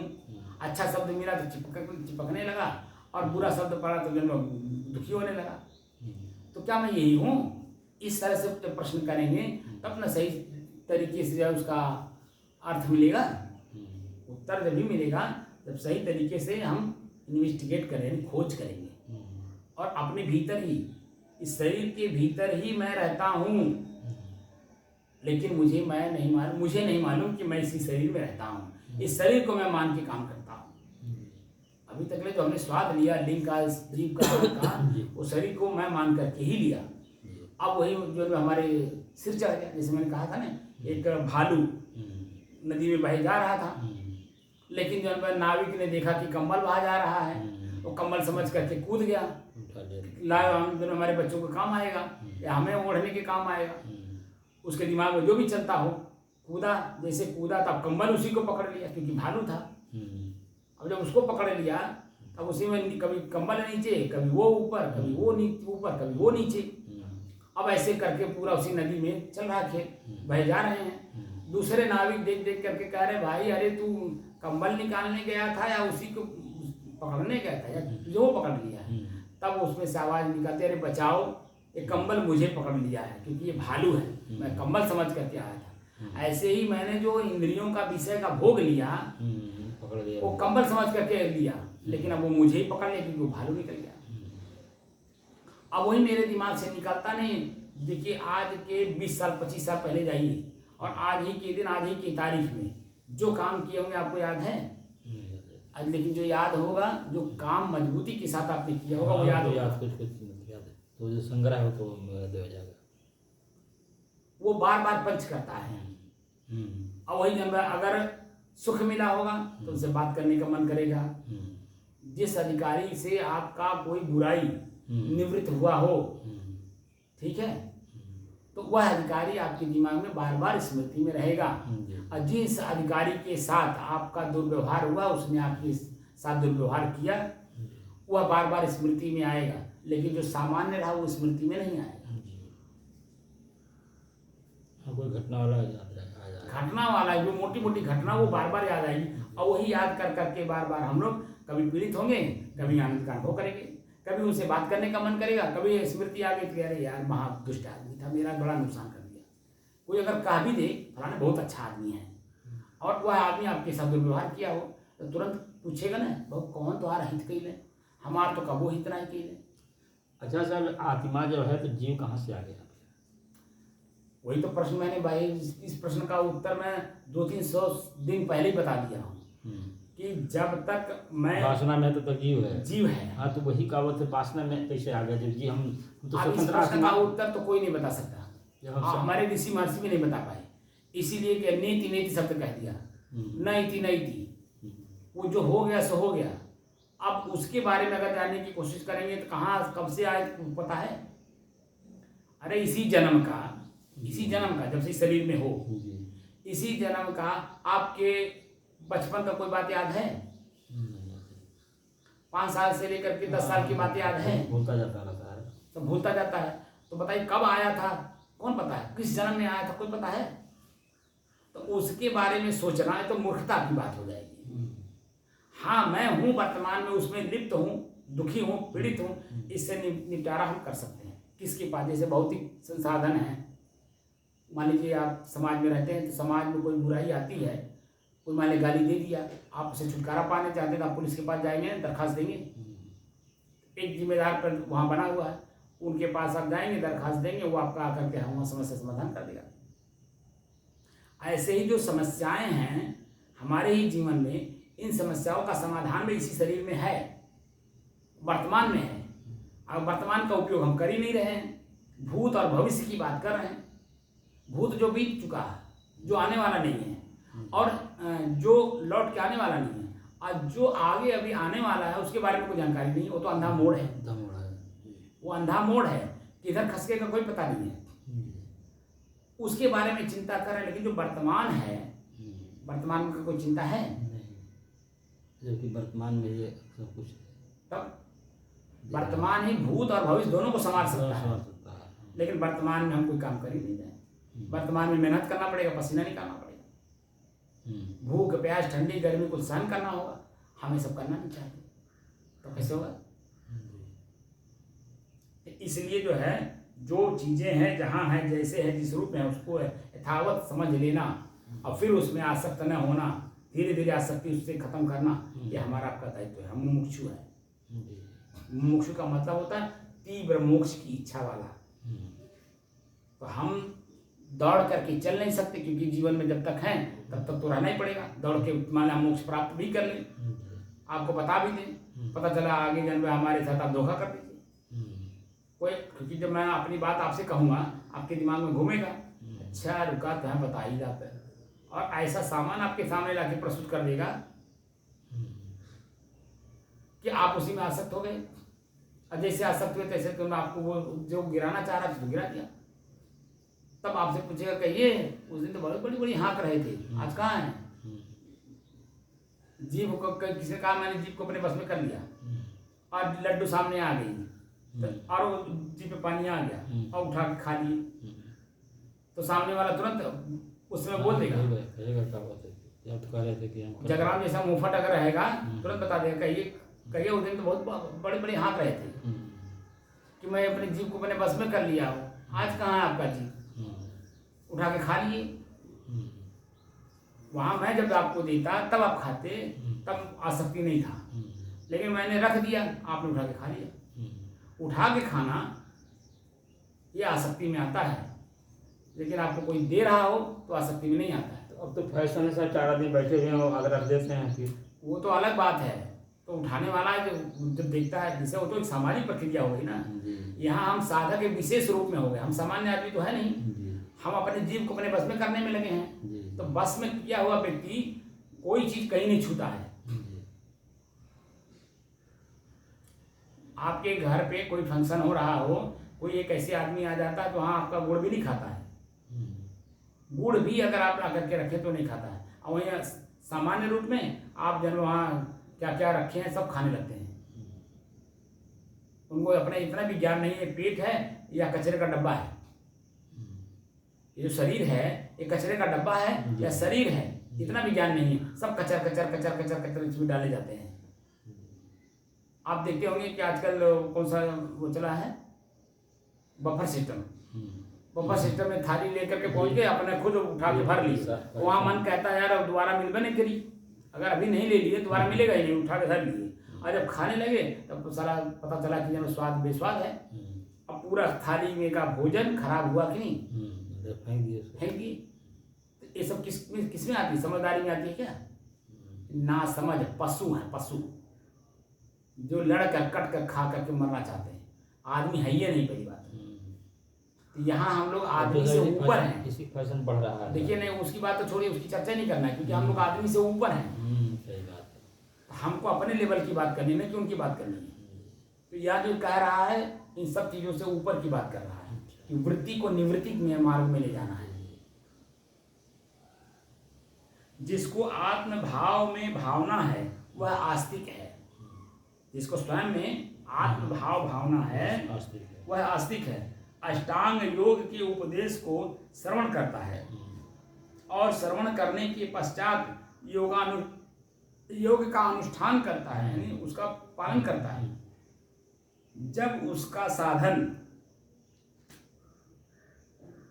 अच्छा शब्द मिला तो चिपकने लगा और बुरा शब्द पड़ा तो दुखी होने लगा, तो क्या मैं यही हूँ। इस तरह से प्रश्न करेंगे तब न सही तरीके से उसका अर्थ मिलेगा, उत्तर जब भी मिलेगा जब सही तरीके से हम इन्वेस्टिगेट करेंगे, खोज करेंगे और अपने भीतर ही, इस शरीर के भीतर ही मैं रहता हूँ, लेकिन मुझे नहीं मालूम कि मैं इसी शरीर में रहता हूँ, इस शरीर को मैं मान के काम करता हूँ। अभी तक ले जो हमने स्वाद लिया लिंग का, जीव का वो शरीर को मैं मान करके ही लिया। अब वही जो हमारे सिर चढ़ गया, जैसे मैंने कहा था ना, एक भालू नदी में बह जा रहा था, लेकिन जो नाविक ने देखा कि कंबल बहा जा रहा है, वो कंबल समझ करके कूद गया, जो हमारे बच्चों को काम आएगा या हमें ओढ़ने के काम आएगा। उसके दिमाग में जो भी चलता हो, कूदा, जैसे कूदा तब कंबल उसी को पकड़ लिया क्योंकि भालू था। अब जब उसको पकड़ लिया तब उसी में कभी कंबल नीचे, कभी वो ऊपर, कभी वो ऊपर, कभी वो नीचे। अब ऐसे करके पूरा उसी नदी में चल रहा खेत, बह जा रहे हैं। दूसरे नाविक देख देख करके कह रहे, भाई अरे तू कंबल निकालने गया था या उसी को पकड़ने गया था, या जो पकड़ लिया है। तब उसमें से आवाज निकलती, अरे बचाओ, ये कंबल मुझे पकड़ लिया है क्योंकि ये भालू है, मैं कंबल समझ करके आया था। ऐसे ही मैंने जो इंद्रियों का विषय का भोग लिया वो कंबल समझ करके लिया, लेकिन अब वो मुझे ही पकड़ लिया क्योंकि वो भालू निकल गया। अब वही मेरे दिमाग से निकलता नहीं। देखिए आज के 20 साल 25 साल पहले जाइए और आज ही के दिन, आज ही की तारीख में जो काम किए होंगे आपको याद है? लेकिन जो याद होगा, जो काम मजबूती के साथ आपने किया होगा वो याद होगा। कुछ याद है तो जो संग्रह हो तो याद हो जाएगा। वो बार बार पंच करता है। और वही अगर सुख मिला होगा तो उनसे बात करने का मन करेगा। जिस अधिकारी से आपका कोई बुराई निवृत्त हुआ हो, ठीक है, तो वह अधिकारी आपके दिमाग में बार बार स्मृति में रहेगा। और जिस अधिकारी के साथ आपका दुर्व्यवहार हुआ, उसने आपके साथ दुर्व्यवहार किया, वह बार बार स्मृति में आएगा, लेकिन जो सामान्य रहा वो स्मृति में नहीं आएगा। कोई घटना वाला घटना वाला जो मोटी मोटी घटना वो बार बार याद आएगी, और वही याद कर करके बार बार हम लोग कभी पीड़ित होंगे, कभी आनंद का अनुभव करेंगे, कभी उनसे बात करने का मन करेगा, कभी स्मृति आ गई, अरे यार महा दुष्ट आदमी था, मेरा बड़ा नुकसान कर दिया। कोई अगर कह भी दे फलाना बहुत अच्छा आदमी है और वह आदमी आपके साथ दुर्व्यवहार किया हो, तो तुरंत पूछेगा ना, बहुत कौन तुम्हारा हित कैले, हमार तो कबो हित नहीं कैले। अच्छा सर, आत्मा जो है तो जीव कहाँ से आ गया? वही तो प्रश्न मैंने भाई, इस प्रश्न का उत्तर मैं 200-300 दिन पहले ही बता दिया हूँ कि जब तक मैं वासना में तो जीव है। जीव है, हाँ, तो वही कहावत है, वासना में कैसे आ गया जब जी हम तो इस प्रश्न का उत्तर तो कोई नहीं बता सकता। हमारे ऋषि महर्षि भी नहीं बता पाए, इसीलिए कि नीति नीति शब्द कह दिया, नैति नैति, वो जो हो गया सो हो गया। अब उसके बारे में अगर जानने की कोशिश करेंगे तो कहाँ कब से आए पता है? अरे इसी जन्म का जब से शरीर में हो, इसी जन्म का आपके बचपन का कोई बात याद है? 5 साल से लेकर के 10 साल की बात याद है? भूलता जाता रहता है, तो भूलता जाता है। तो बताइए कब आया था, कौन पता है? किस जन्म में आया था, कोई पता है? तो उसके बारे में सोचना है तो मूर्खता की बात हो जाएगी। हाँ, मैं हूँ वर्तमान में उसमें लिप्त हूँ, दुखी हूँ, पीड़ित हूँ, इससे निपटारा हम कर सकते हैं। किसके पास जैसे भौतिक संसाधन है, मान लीजिए आप समाज में रहते हैं तो समाज में कोई बुराई आती है, कोई मान लीजिए गाली दे दिया, आप उसे छुटकारा पाने चाहते हैं तो आप पुलिस के पास जाएंगे, दरखास्त देंगे। एक जिम्मेदार पर वहाँ बना हुआ है, उनके पास आप जाएंगे, दरखास्त देंगे, वो आपका आकर के वहाँ समस्या समाधान कर देगा। ऐसे ही जो समस्याएं हैं हमारे ही जीवन में, इन समस्याओं का समाधान भी इसी शरीर में है, वर्तमान में है। अब वर्तमान का उपयोग हम कर ही नहीं रहे हैं, भूत और भविष्य की बात कर रहे हैं। भूत जो बीत चुका है, जो आने वाला नहीं है, और जो लौट के आने वाला नहीं है, और जो आगे अभी आने वाला है उसके बारे में कोई जानकारी नहीं है। वो तो अंधा मोड़ है, वो अंधा मोड़ है, किधर खसकेगा कोई पता नहीं है, उसके बारे में चिंता करें। लेकिन जो वर्तमान है, वर्तमान का कोई चिंता है जबकि वर्तमान में ये सब कुछ, तब वर्तमान ही भूत और भविष्य दोनों को संभाल सकता है। लेकिन वर्तमान में हम कोई काम कर ही नहीं रहे। वर्तमान में मेहनत करना पड़ेगा, पसीना निकालना पड़ेगा, भूख प्यास ठंडी गर्मी को सहन करना होगा। हमें सब करना नहीं चाहते तो कैसे होगा? इसलिए जो है, जो चीजें हैं जहाँ है, जैसे है, जिस रूप में है, उसको यथावत समझ लेना और फिर उसमें आसक्त न होना, धीरे धीरे आसक्ति उससे खत्म करना, ये हमारा आपका दायित्व है। हम मुमुक्षु है। मुमुक्षु का मतलब होता है तीव्र मोक्ष की इच्छा वाला। तो हम दौड़ करके चल नहीं सकते, क्योंकि जीवन में जब तक हैं तब तक तो रहना ही पड़ेगा। दौड़ के मान मोक्ष प्राप्त भी कर लें, आपको बता भी दें, पता चला आगे जन्म में हमारे साथ आप धोखा कर दीजिए कोई, क्योंकि जब मैं अपनी बात आपसे कहूँगा आपके दिमाग में घूमेगा, अच्छा रुका तो है, बता ही जाता है, और ऐसा सामान आपके सामने लाके प्रस्तुत कर देगा कि आप उसी में आसक्त हो गए। और जैसे आसक्त हुए तैसे तो आपको वो जो गिराना चाह रहा था तो गिरा दिया। तब आपसे पूछेगा कहिए, उस दिन तो बहुत बड़ी बड़ी हाँक रहे थे, आज कहाँ है? जीभ को किसी ने कहा मैंने जीभ को अपने बस में कर लिया, और लड्डू सामने आ गई, और वो जीभ पे पानी आ गया और उठा के खा लिए, तो सामने वाला तुरंत उस समय बोल देगा। जगराम जैसा मुंहफट अगर रहेगा तुरंत बता देगा कहिए उस दिन तो बहुत बड़े बड़े हाँक रहे थे कि मैं अपनी जीभ को अपने बस में कर लिया हूँ, आज कहाँ है आपका जीभ? उठा के खा लिए। वहाँ मैं जब आपको देता तब आप खाते, तब आसक्ति नहीं था, लेकिन मैंने रख दिया, आपने उठा के खा लिया। उठा के खाना ये आसक्ति में आता है, लेकिन आपको कोई दे रहा हो तो आसक्ति में नहीं आता है। तो अब तो फैशन है सर, 4 आदमी बैठे हुए हैं, अगर रख देते हैं फिर वो तो अलग बात है। तो उठाने वाला है जो जब देखता है, जैसे वो तो एक सामाजिक प्रक्रिया हो गई ना। यहाँ हम साधक एक विशेष रूप में हो गए, हम सामान्य आदमी तो है नहीं, हम अपने जीव को अपने बस में करने में लगे हैं। तो बस में किया हुआ व्यक्ति कोई चीज कहीं नहीं छूता है। आपके घर पे कोई फंक्शन हो रहा हो, कोई एक ऐसे आदमी आ जाता है तो हाँ आपका गुड़ भी नहीं खाता है, गुड़ भी अगर आप ला करके रखे तो नहीं खाता है। और वहीं सामान्य रूप में आप जब वहाँ क्या क्या रखे हैं सब खाने लगते हैं। उनको अपने इतना भी ज्ञान नहीं है पेट है या कचरे का डब्बा है। ये जो शरीर है ये कचरे का डब्बा है या शरीर है, इतना भी ज्ञान नहीं है। सब कचर कचर कचर कचर कचर इसमें डाले जाते हैं। आप देखते होंगे कि आजकल कौन सा वो चला है, बफर सिस्टम। बफर सिस्टम में थाली लेकर के पहुंच गए, अपने खुद उठा के भर ली। वहाँ मन कहता है यार अब दोबारा मिलबे नहीं करी, अगर अभी नहीं ले लिए दोबारा मिलेगा ही नहीं, उठा के धर लिए। और जब खाने लगे तब तो सारा पता चला कि जब स्वाद बेस्वाद है। अब पूरा थाली में का भोजन खराब हुआ कि नहीं, फेंक दिए। तो ये सब किसमें आती है? समझदारी में आती है क्या? ना समझ पशु है, पशु जो लड़ कर कट कर खा करके मरना चाहते हैं। आदमी है ये नहीं, पहली बात। तो यहाँ हम लोग आदमी से ऊपर हैं। किसी फैशन बढ़ रहा है, देखिए नहीं उसकी बात तो छोड़िए, उसकी चर्चा नहीं करना है, क्योंकि हम लोग आदमी से ऊपर हैं। सही बात है। हमको अपने लेवल की बात करनी है कि उनकी बात करनी है। तो यह जो कह रहा है इन सब चीजों से ऊपर की बात कर रहा है कि वृत्ति को निवृत्ति में मार्ग में ले जाना है। जिसको आत्म भाव में भावना है वह आस्तिक है। जिसको स्वयं में आत्म भाव भावना है वह आस्तिक है। अष्टांग योग के उपदेश को श्रवण करता है और श्रवण करने के पश्चात योग का अनुष्ठान करता है, यानी उसका पालन करता है। जब उसका साधन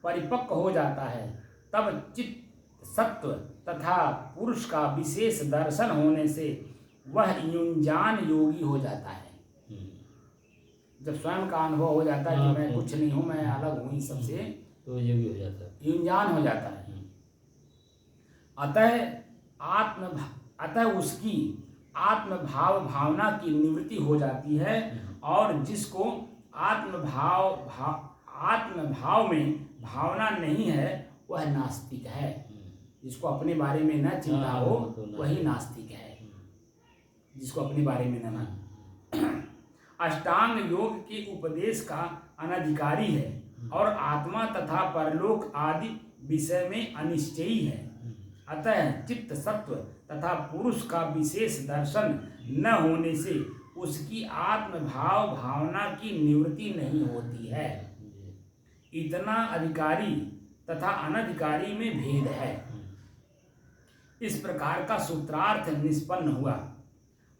परिपक्व हो जाता है तब चित्त सत्व तथा पुरुष का विशेष दर्शन होने से वह युंजान योगी हो जाता है। जब स्वयं का अनुभव हो जाता है कि मैं कुछ नहीं हूँ, मैं अलग हूँ इन सबसे, तो योगी हो जाता है, युंजान हो जाता है। अतः उसकी आत्मभाव भावना की निवृत्ति हो जाती है और जिसको आत्मभाव में भावना नहीं है वह नास्तिक है। जिसको अपने बारे में न चिंता हो वही नास्तिक है, जिसको अपने बारे में न अष्टांग योग के उपदेश का अनधिकारी है और आत्मा तथा परलोक आदि विषय में अनिश्चयी है। अतः चित्त सत्व तथा पुरुष का विशेष दर्शन न होने से उसकी आत्मभाव भावना की निवृत्ति नहीं होती है। इतना अधिकारी तथा अनधिकारी में भेद है। इस प्रकार का सूत्रार्थ निष्पन्न हुआ।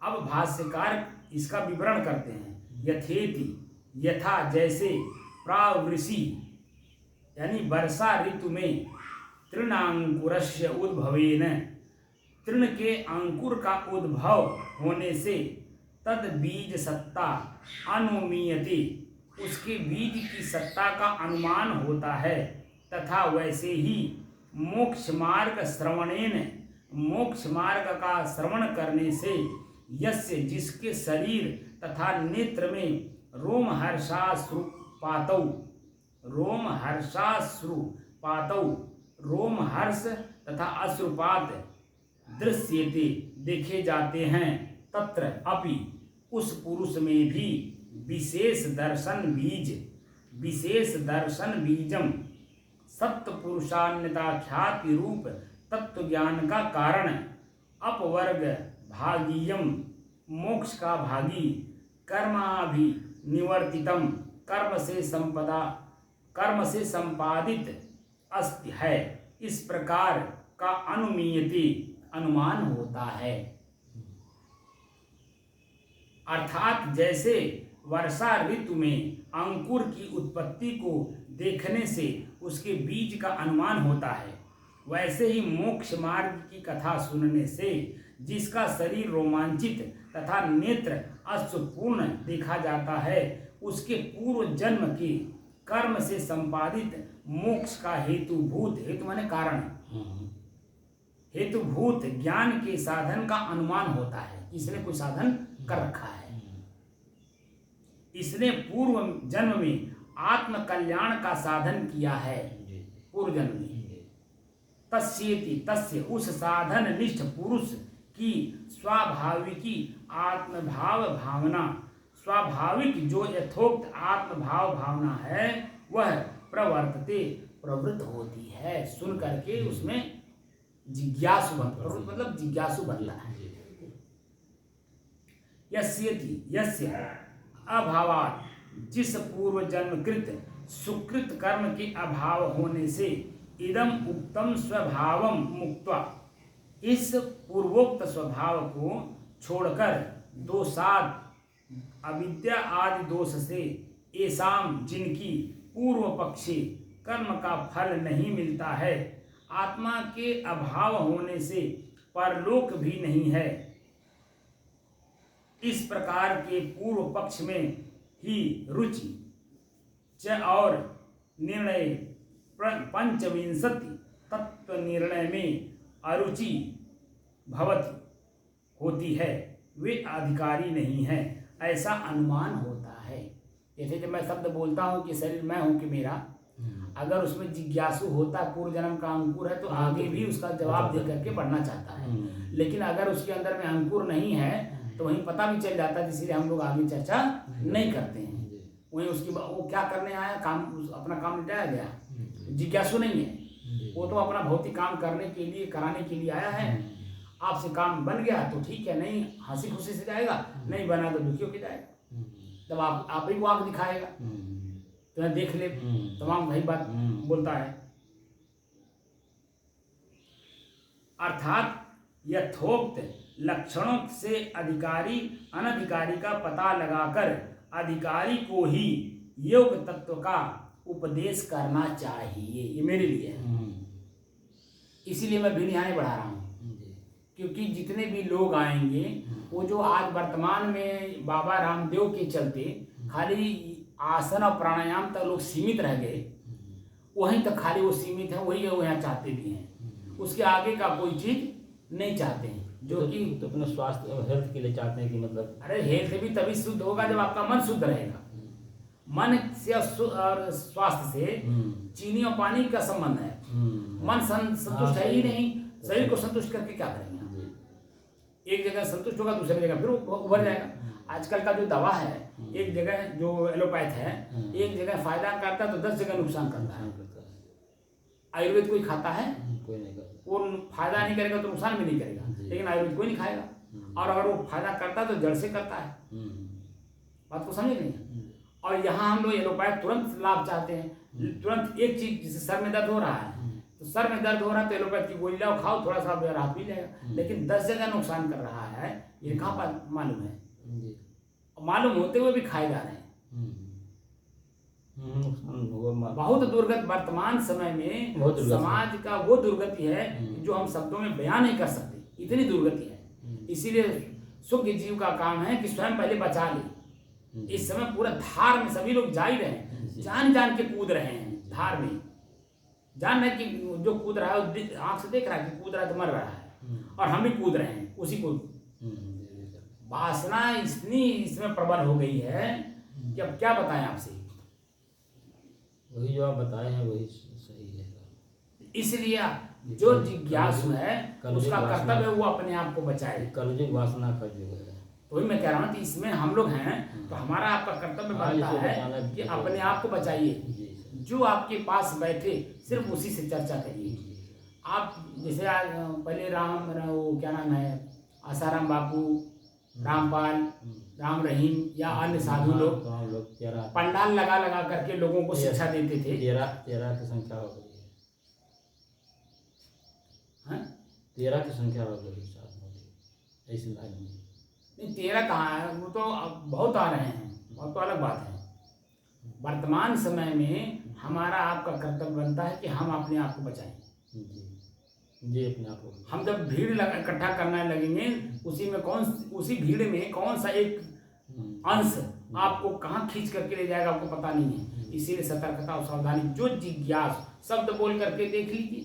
अब भाष्यकार इसका विवरण करते हैं। यथेति यथा जैसे प्रावृषि यानी वर्षा ऋतु में तृणांकुरस्य उद्भवेन तृण के अंकुर का उद्भव होने से तद बीज सत्ता अनुमीयते उसके बीज की सत्ता का अनुमान होता है। तथा वैसे ही मोक्ष मार्ग श्रवणेन मोक्ष मार्ग का श्रवण करने से यस्य जिसके शरीर तथा नेत्र में रोम हर्ष तथा अश्रुपात दृश्यते देखे जाते हैं, तत्र अपि उस पुरुष में भी विशेष दर्शन बीजम सत्व पुरुषान्यता ख्याति रूप तत्व ज्ञान का कारण अपवर्ग भागीयम मोक्ष का भागी कर्माभिनिवर्तितम कर्म से संपादित अस्ति है। इस प्रकार का अनुमीयते अनुमान होता है। अर्थात जैसे वर्षा ऋतु में अंकुर की उत्पत्ति को देखने से उसके बीज का अनुमान होता है, वैसे ही मोक्ष मार्ग की कथा सुनने से जिसका शरीर रोमांचित तथा नेत्र अश्रुपूर्ण देखा जाता है, उसके पूर्व जन्म के कर्म से संपादित मोक्ष का हेतु माने कारण, हेतुभूत ज्ञान के साधन का अनुमान होता है। इसने कोई साधन कर रखा है, इसने पूर्व जन्म में आत्म कल्याण का साधन किया है। पूर्व जन्म में तस्य उस साधन निष्ठ पुरुष की स्वाभाविकी आत्मभाव भावना, स्वाभाविक जो यथोक्त आत्मभाव भावना है वह प्रवृत्त होती है। सुन करके उसमें जिज्ञासु बनता है। यस्य अभावात् जिस पूर्व जन्मकृत सुकृत कर्म के अभाव होने से इदम उक्तम स्वभावम मुक्त्वा इस पूर्वोक्त स्वभाव को छोड़कर दोषाद अविद्या आदि दोष से एसाम जिनकी पूर्व पक्षी कर्म का फल नहीं मिलता है, आत्मा के अभाव होने से परलोक भी नहीं है, इस प्रकार के पूर्व पक्ष में ही रुचि च और निर्णय पंचविंशति तत्व निर्णय में अरुचि भवति होती है, वे अधिकारी नहीं है, ऐसा अनुमान होता है। जैसे जब मैं शब्द बोलता हूँ कि शरीर मैं हूँ कि मेरा, अगर उसमें जिज्ञासु होता पूर्व जन्म का अंकुर है तो आगे भी उसका जवाब दे करके पढ़ना चाहता है। लेकिन अगर उसके अंदर में अंकुर नहीं है तो वहीं पता भी चल जाता है, इसलिए हम लोग आगे चर्चा नहीं करते हैं। वहीं उसकी वो क्या करने आया, काम अपना काम निपटाया गया, जिज्ञासु नहीं है वो, तो अपना भौतिक काम करने के लिए कराने के लिए आया है। आपसे काम बन गया तो ठीक है, नहीं हंसी खुशी से जाएगा, नहीं बना तो दुखी होकर जाएगा। तब आप ही को आंख दिखाएगा, तो देख ले तमाम वही बात बोलता है। अर्थात यथोक्त लक्षणों से अधिकारी अनधिकारी का पता लगाकर अधिकारी को ही योग तत्व का उपदेश करना चाहिए। ये मेरे लिए है, इसीलिए मैं भी निहाय बढ़ा रहा हूँ। क्योंकि जितने भी लोग आएंगे वो जो आज वर्तमान में बाबा रामदेव के चलते खाली आसन और प्राणायाम तक लोग सीमित रह गए, वहीं तक खाली वो सीमित है, वही वो यहाँ चाहते भी हैं, उसके आगे का कोई चीज नहीं चाहते हैं। जो कि तो अपने स्वास्थ्य और हेल्थ के लिए चाहते हैं कि मतलब, अरे हेल्थ भी तभी शुद्ध होगा जब आपका मन शुद्ध रहेगा। मन से और स्वास्थ्य से चीनी और पानी का संबंध है। मन संतुष्ट है ही नहीं, शरीर को संतुष्ट करके क्या करेंगे? एक जगह संतुष्ट होगा, दूसरी जगह फिर उभर जाएगा। आजकल का जो दवा है, एक जगह जो एलोपैथ है, एक जगह फायदा करता है तो 10 जगह नुकसान करता है। आयुर्वेद कोई खाता है? कोई नहीं करता। वो फायदा नहीं करेगा तो नुकसान भी नहीं करेगा, लेकिन आयुर्वेद कोई नहीं खाएगा। और अगर वो फायदा करता है तो जड़ से करता है। बात को समझ नहीं? और यहाँ हम लोग एलोपैथ तुरंत लाभ चाहते हैं, तुरंत एक चीज, जैसे सर में दर्द हो रहा है तो सर में दर्द हो रहा है तो एलोपैथ की गोली लाओ, खाओ, थोड़ा सा राहत मिल जाएगा। लेकिन 10 जगह नुकसान कर रहा है, ये कहाँ पर मालूम है? मालूम होते हुए भी खाए जा रहे हैं। बहुत दुर्गत वर्तमान समय में समाज का वो दुर्गति है जो हम शब्दों में बयान नहीं कर सकते, इतनी दुर्गति है। इसीलिए सुख जीव का काम है कि स्वयं पहले बचा ले। इस समय पूरा धार में सभी लोग जा ही रहे हैं, जान जान के कूद रहे हैं धार में। जान रहे कि जो कूद रहा है आंख से देख रहा है कि कूद रहा है तो मर रहा है, और हम भी कूद रहे हैं उसी को। वासना इतनी इसमें प्रबल हो गई है कि अब क्या बताएं आपसे। वही जो आप बताए हैं वही सही है। इसलिए जो जिज्ञासु है उसका कर्तव्य है वो अपने आप को बचाए। कलयुग वासना का युग है। तो वही मैं कह रहा हूँ कि इसमें हम लोग हैं तो हमारा आपका कर्तव्य बनता है कि अपने आप को बचाइए। जो आपके पास बैठे सिर्फ उसी से चर्चा करिए। आप जैसे आज पहले वो क्या नाम है, आसाराम बापू, रामपाल, राम रहीम या अन्य साधु लोग पंडाल लगा लगा करके लोगों को शिक्षा देते थे। 13 की संख्या हो गई है। 13 की संख्या हो गई ऐसी लाइन में। नहीं 13 कहाँ है, वो तो बहुत आ रहे हैं, वो तो अलग बात है। वर्तमान समय में हमारा आपका कर्तव्य बनता है कि हम अपने आप को बचाएं। जी अपने आप को। हम जब भीड़ इकट्ठा करने लगेंगे, उसी भीड़ में कौन सा एक अंश आपको कहाँ खींच करके ले जाएगा आपको पता नहीं है। इसीलिए सतर्कता और सावधानी। जो जिज्ञास शब्द बोल करके देख लीजिए।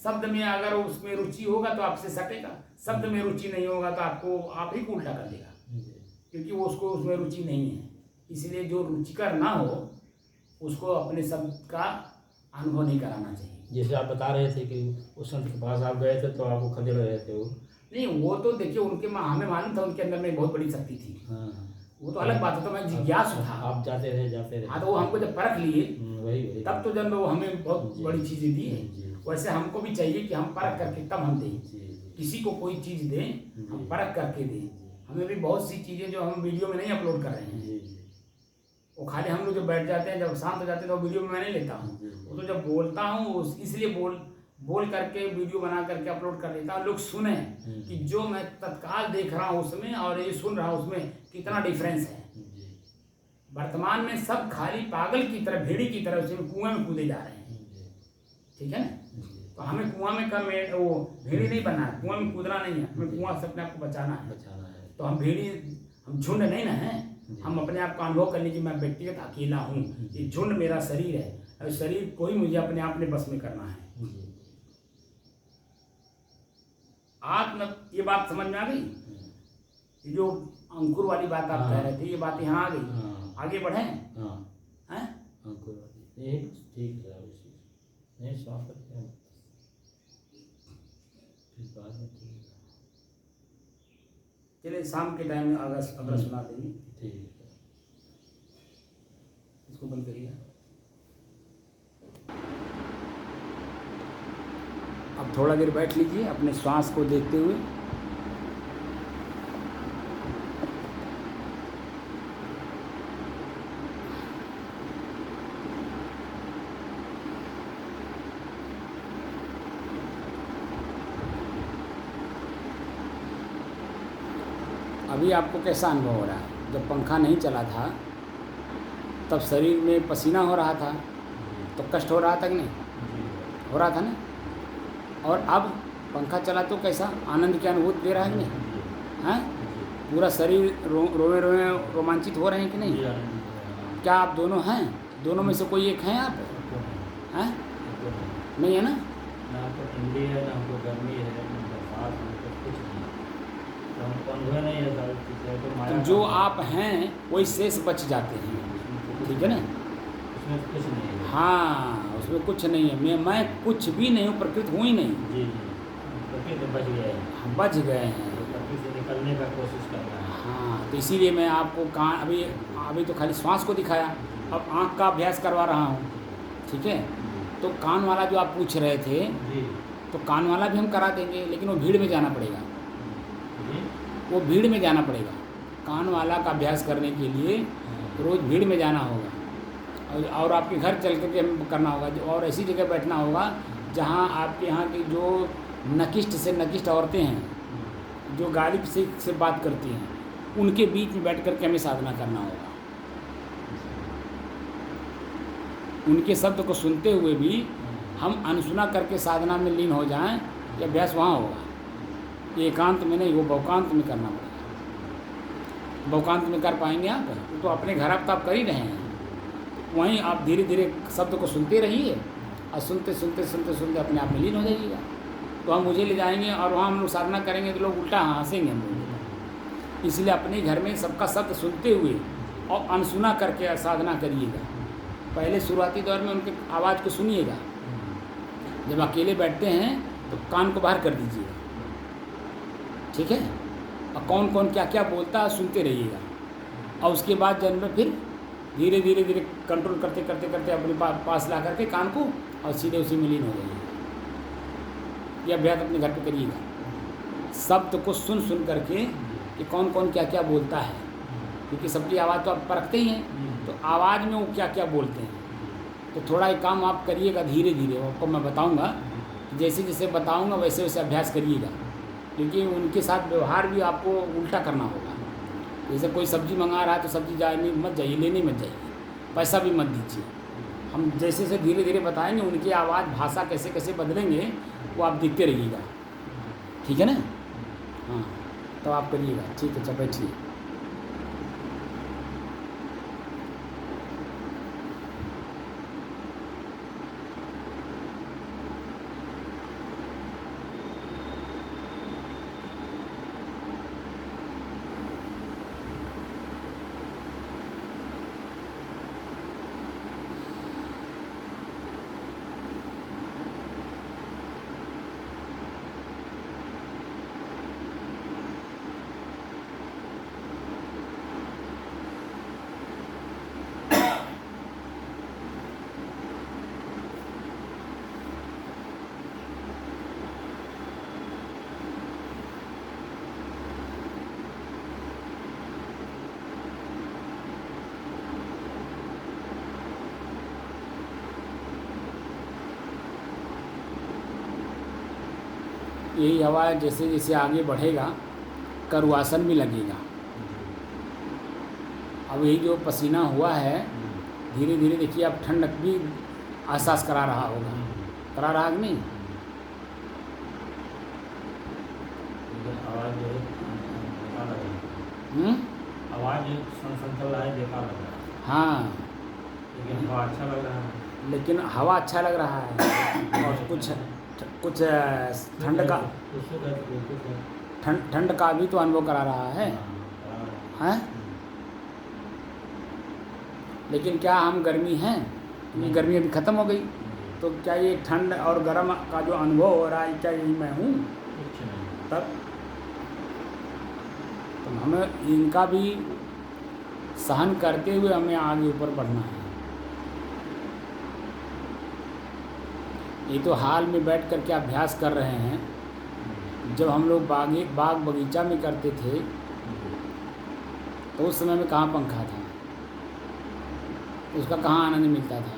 शब्द में अगर उसमें रुचि होगा तो आपसे सटेगा, शब्द में रुचि नहीं होगा तो आपको आप ही को उल्टा कर देगा, क्योंकि वो उसको उसमें रुचि नहीं है। इसलिए जो रुचिकर ना हो उसको अपने शब्द का अनुभव नहीं कराना चाहिए। जैसे आप बता रहे थे कि उस संत के पास आप गए थे तो आपको खदेड़ रहे थे वो। नहीं वो तो देखिए उनके हमें मालूम था उनके अंदर में बहुत बड़ी शक्ति थी। वो तो अलग बात है, तो मैं जिज्ञासु था। आप जाते रहे। हाँ तो वो हमको जब परख लिए वही तब तो जब वो हमें बहुत बड़ी चीजें दी है। वैसे हमको भी चाहिए कि हम परख करके तब हम दें, किसी को कोई चीज दें हम परख करके दें। हमें भी बहुत सी चीजें जो हम वीडियो में नहीं अपलोड कर रहे हैं, वो खाली हम लोग जब बैठ जाते हैं, जब शांत हो जाते हैं तो वीडियो में मैं नहीं लेता हूँ। वो तो जब बोलता हूँ इसलिए बोल करके वीडियो बना करके अपलोड कर देता हूँ, लोग सुने कि जो मैं तत्काल देख रहा हूँ उसमें और ये सुन रहा हूँ उसमें कितना डिफरेंस है। वर्तमान में सब खाली पागल की तरह, भेड़ी की तरह उसमें कुएं में कूदे जा रहे हैं। ठीक है ना? तो हमें कुआं में वो भेड़ी नहीं बनना है, कुआं में कूदना नहीं है, हमें कुआं से अपने आप को बचाना है। तो हम भेड़ी, हम झुंड नहीं ना है। हम अपने आप को अनुभव करने की मैं व्यक्तिगत अकेला हूँ, ये झुंड मेरा शरीर है और शरीर को ही मुझे अपने आप में बस में करना है। आत्म, ये बात समझ में आ गई? ये जो अंकुर वाली बात आप कह रहे थे, ये बात यहाँ आ गई। आगे बढ़े हैं? ठीक है, नहीं साफ चलिए शाम के टाइम में अगर सुना देंगे। ठीक है, इसको बंद करिए। अब थोड़ा देर बैठ लीजिए अपने श्वास को देखते हुए। अभी आपको कैसा अनुभव हो रहा है? जब पंखा नहीं चला था तब शरीर में पसीना हो रहा था, तो कष्ट हो रहा था कि नहीं? जी। हो रहा था ना। और अब पंखा चला तो कैसा आनंद की अनुभूति दे रहा है कि नहीं? जी। हैं? जी। पूरा शरीर रोए रोए रोमांचित हो रहे हैं कि नहीं? जी, आनंद हो रहा है। क्या आप दोनों हैं? दोनों में से कोई एक हैं आप? सबको नहीं। हैं? सबको नहीं। नहीं है ना? ना हमको ठंडी है, ना हमको गर्मी है, ना बरसात, हमको कुछ नहीं है। तो हमको अनुभव नहीं है सारी चीज़ें, तो माया तो का जो अनुभव। आप हैं वही शेष बच जाते हैं, उसमें तो कुछ ठीक है ना? उसमें कुछ नहीं है। हाँ, उसमें कुछ नहीं है। मैं कुछ भी नहीं हूँ, प्रकृति हूँ ही नहीं। जी, जी। प्रकृति में बच गए हैं। हम बच गए हैं। तो प्रकृति से निकलने का कोशिश कर रहे हैं। हाँ, तो इसीलिए मैं आपको कान अभी तो खाली श्वास को दिखाया, अब आँख का अभ्यास करवा रहा हूँ, ठीक है? तो कान वाला जो आप पूछ रहे थे, जी। तो कान वाला भी हम करा देंगे, लेकिन वो भीड़ में जाना पड़ेगा। जी। वो भीड़ में जाना पड़ेगा। कान वाला का अभ्यास करने के लिए रोज़ भीड़ में जाना होगा, और आपके घर चल कर के करना होगा, और ऐसी जगह बैठना होगा जहाँ आपके यहाँ की जो नकिष्ट से नकिष्ट औरतें हैं, जो गालिब से बात करती हैं, उनके बीच में बैठ कर के हमें साधना करना होगा। उनके शब्द को सुनते हुए भी हम अनसुना करके साधना में लीन हो जाएं, ये अभ्यास वहाँ होगा। एकांत में नहीं, वो बहुकांत में करना पड़ेगा। बहुकांत में कर पाएंगे आप? तो अपने घर आप तो आप कर ही रहे हैं, वहीं आप धीरे धीरे शब्द को सुनते रहिए, और सुनते सुनते सुनते सुनते अपने आप में लीन हो जाइएगा। तो हम मुझे ले जाएंगे और वहाँ हम लोग साधना करेंगे तो लोग उल्टा हंसेंगे हम लोग। इसलिए अपने घर में सबका शब्द सुनते हुए और अनसुना करके साधना करिएगा। पहले शुरुआती दौर में उनके आवाज़ को सुनिएगा। जब अकेले बैठते हैं तो कान को बाहर कर दीजिएगा, ठीक है? और कौन कौन क्या क्या बोलता है सुनते रहिएगा, और उसके बाद जन्म में फिर धीरे धीरे धीरे कंट्रोल करते करते करते अपने पास ला करके कान को, और सीधे उसी में लीन हो जाइएगा। ये अभ्यास अपने घर पे करिएगा, शब्द को सुन सुन करके कि कौन कौन क्या क्या बोलता है, क्योंकि सबकी आवाज़ तो आप परखते ही हैं, तो आवाज़ में वो क्या क्या बोलते हैं। तो थोड़ा एक काम आप करिएगा धीरे धीरे, आपको मैं बताऊंगा, जैसे जैसे बताऊंगा वैसे वैसे अभ्यास करिएगा, क्योंकि उनके साथ व्यवहार भी आपको उल्टा करना होगा। जैसे कोई सब्ज़ी मंगा रहा है तो सब्ज़ी जाने मत जाइए, लेने मत जाइए, पैसा भी मत दीजिए। हम जैसे जैसे धीरे धीरे बताएंगे, उनकी आवाज़ भाषा कैसे कैसे बदलेंगे वो आप देखते रहिएगा, ठीक है ना? हाँ, तो आप करिएगा, ठीक है? अच्छा, बैठिए। यही हवा जैसे जैसे आगे बढ़ेगा करुआसन भी लगेगा। अब यही जो पसीना हुआ है, धीरे धीरे देखिए आप ठंडक भी एहसास करा रहा होगा, करा रहा कि नहीं? आवाज़ जो है बेकार लग रही है। आवाज़ सन चल रहा है, बेकार लग रहा है। हाँ, लेकिन हवा अच्छा लग रहा है। लेकिन हवा अच्छा लग रहा है, और कुछ ठंड का ठंड का भी तो अनुभव करा रहा है, हैं? लेकिन क्या हम गर्मी हैं? ये गर्मी अभी ख़त्म हो गई, तो क्या ये ठंड और गर्म का जो अनुभव हो रहा है, क्या यही मैं हूँ? तब तो हमें इनका भी सहन करते हुए हमें आगे ऊपर बढ़ना है। ये तो हाल में बैठ कर के अभ्यास कर रहे हैं। जब हम लोग बाग बगीचा में करते थे तो उस समय में कहाँ पंखा था, उसका कहाँ आनंद मिलता था,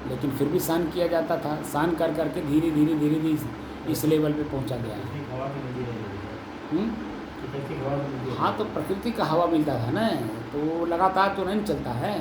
लेकिन फिर भी सहन किया जाता था। सहन कर करके धीरे धीरे धीरे धीरे इस लेवल पे पहुंचा गया है। हाँ, तो प्रकृति का हवा मिलता था ना, तो लगातार तो नहीं चलता है।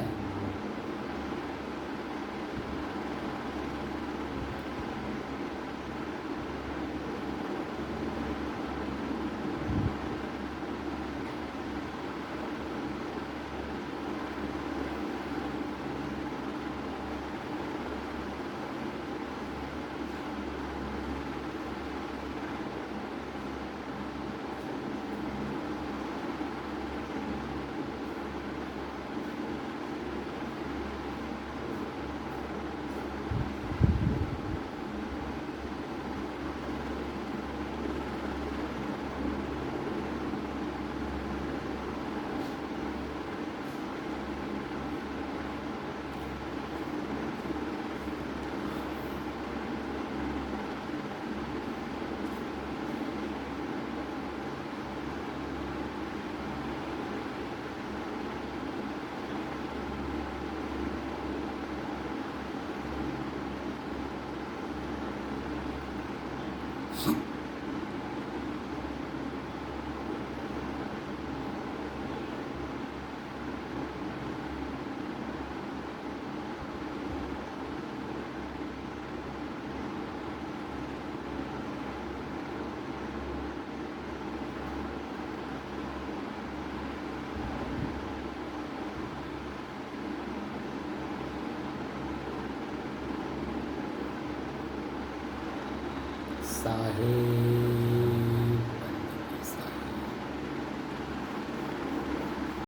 साहे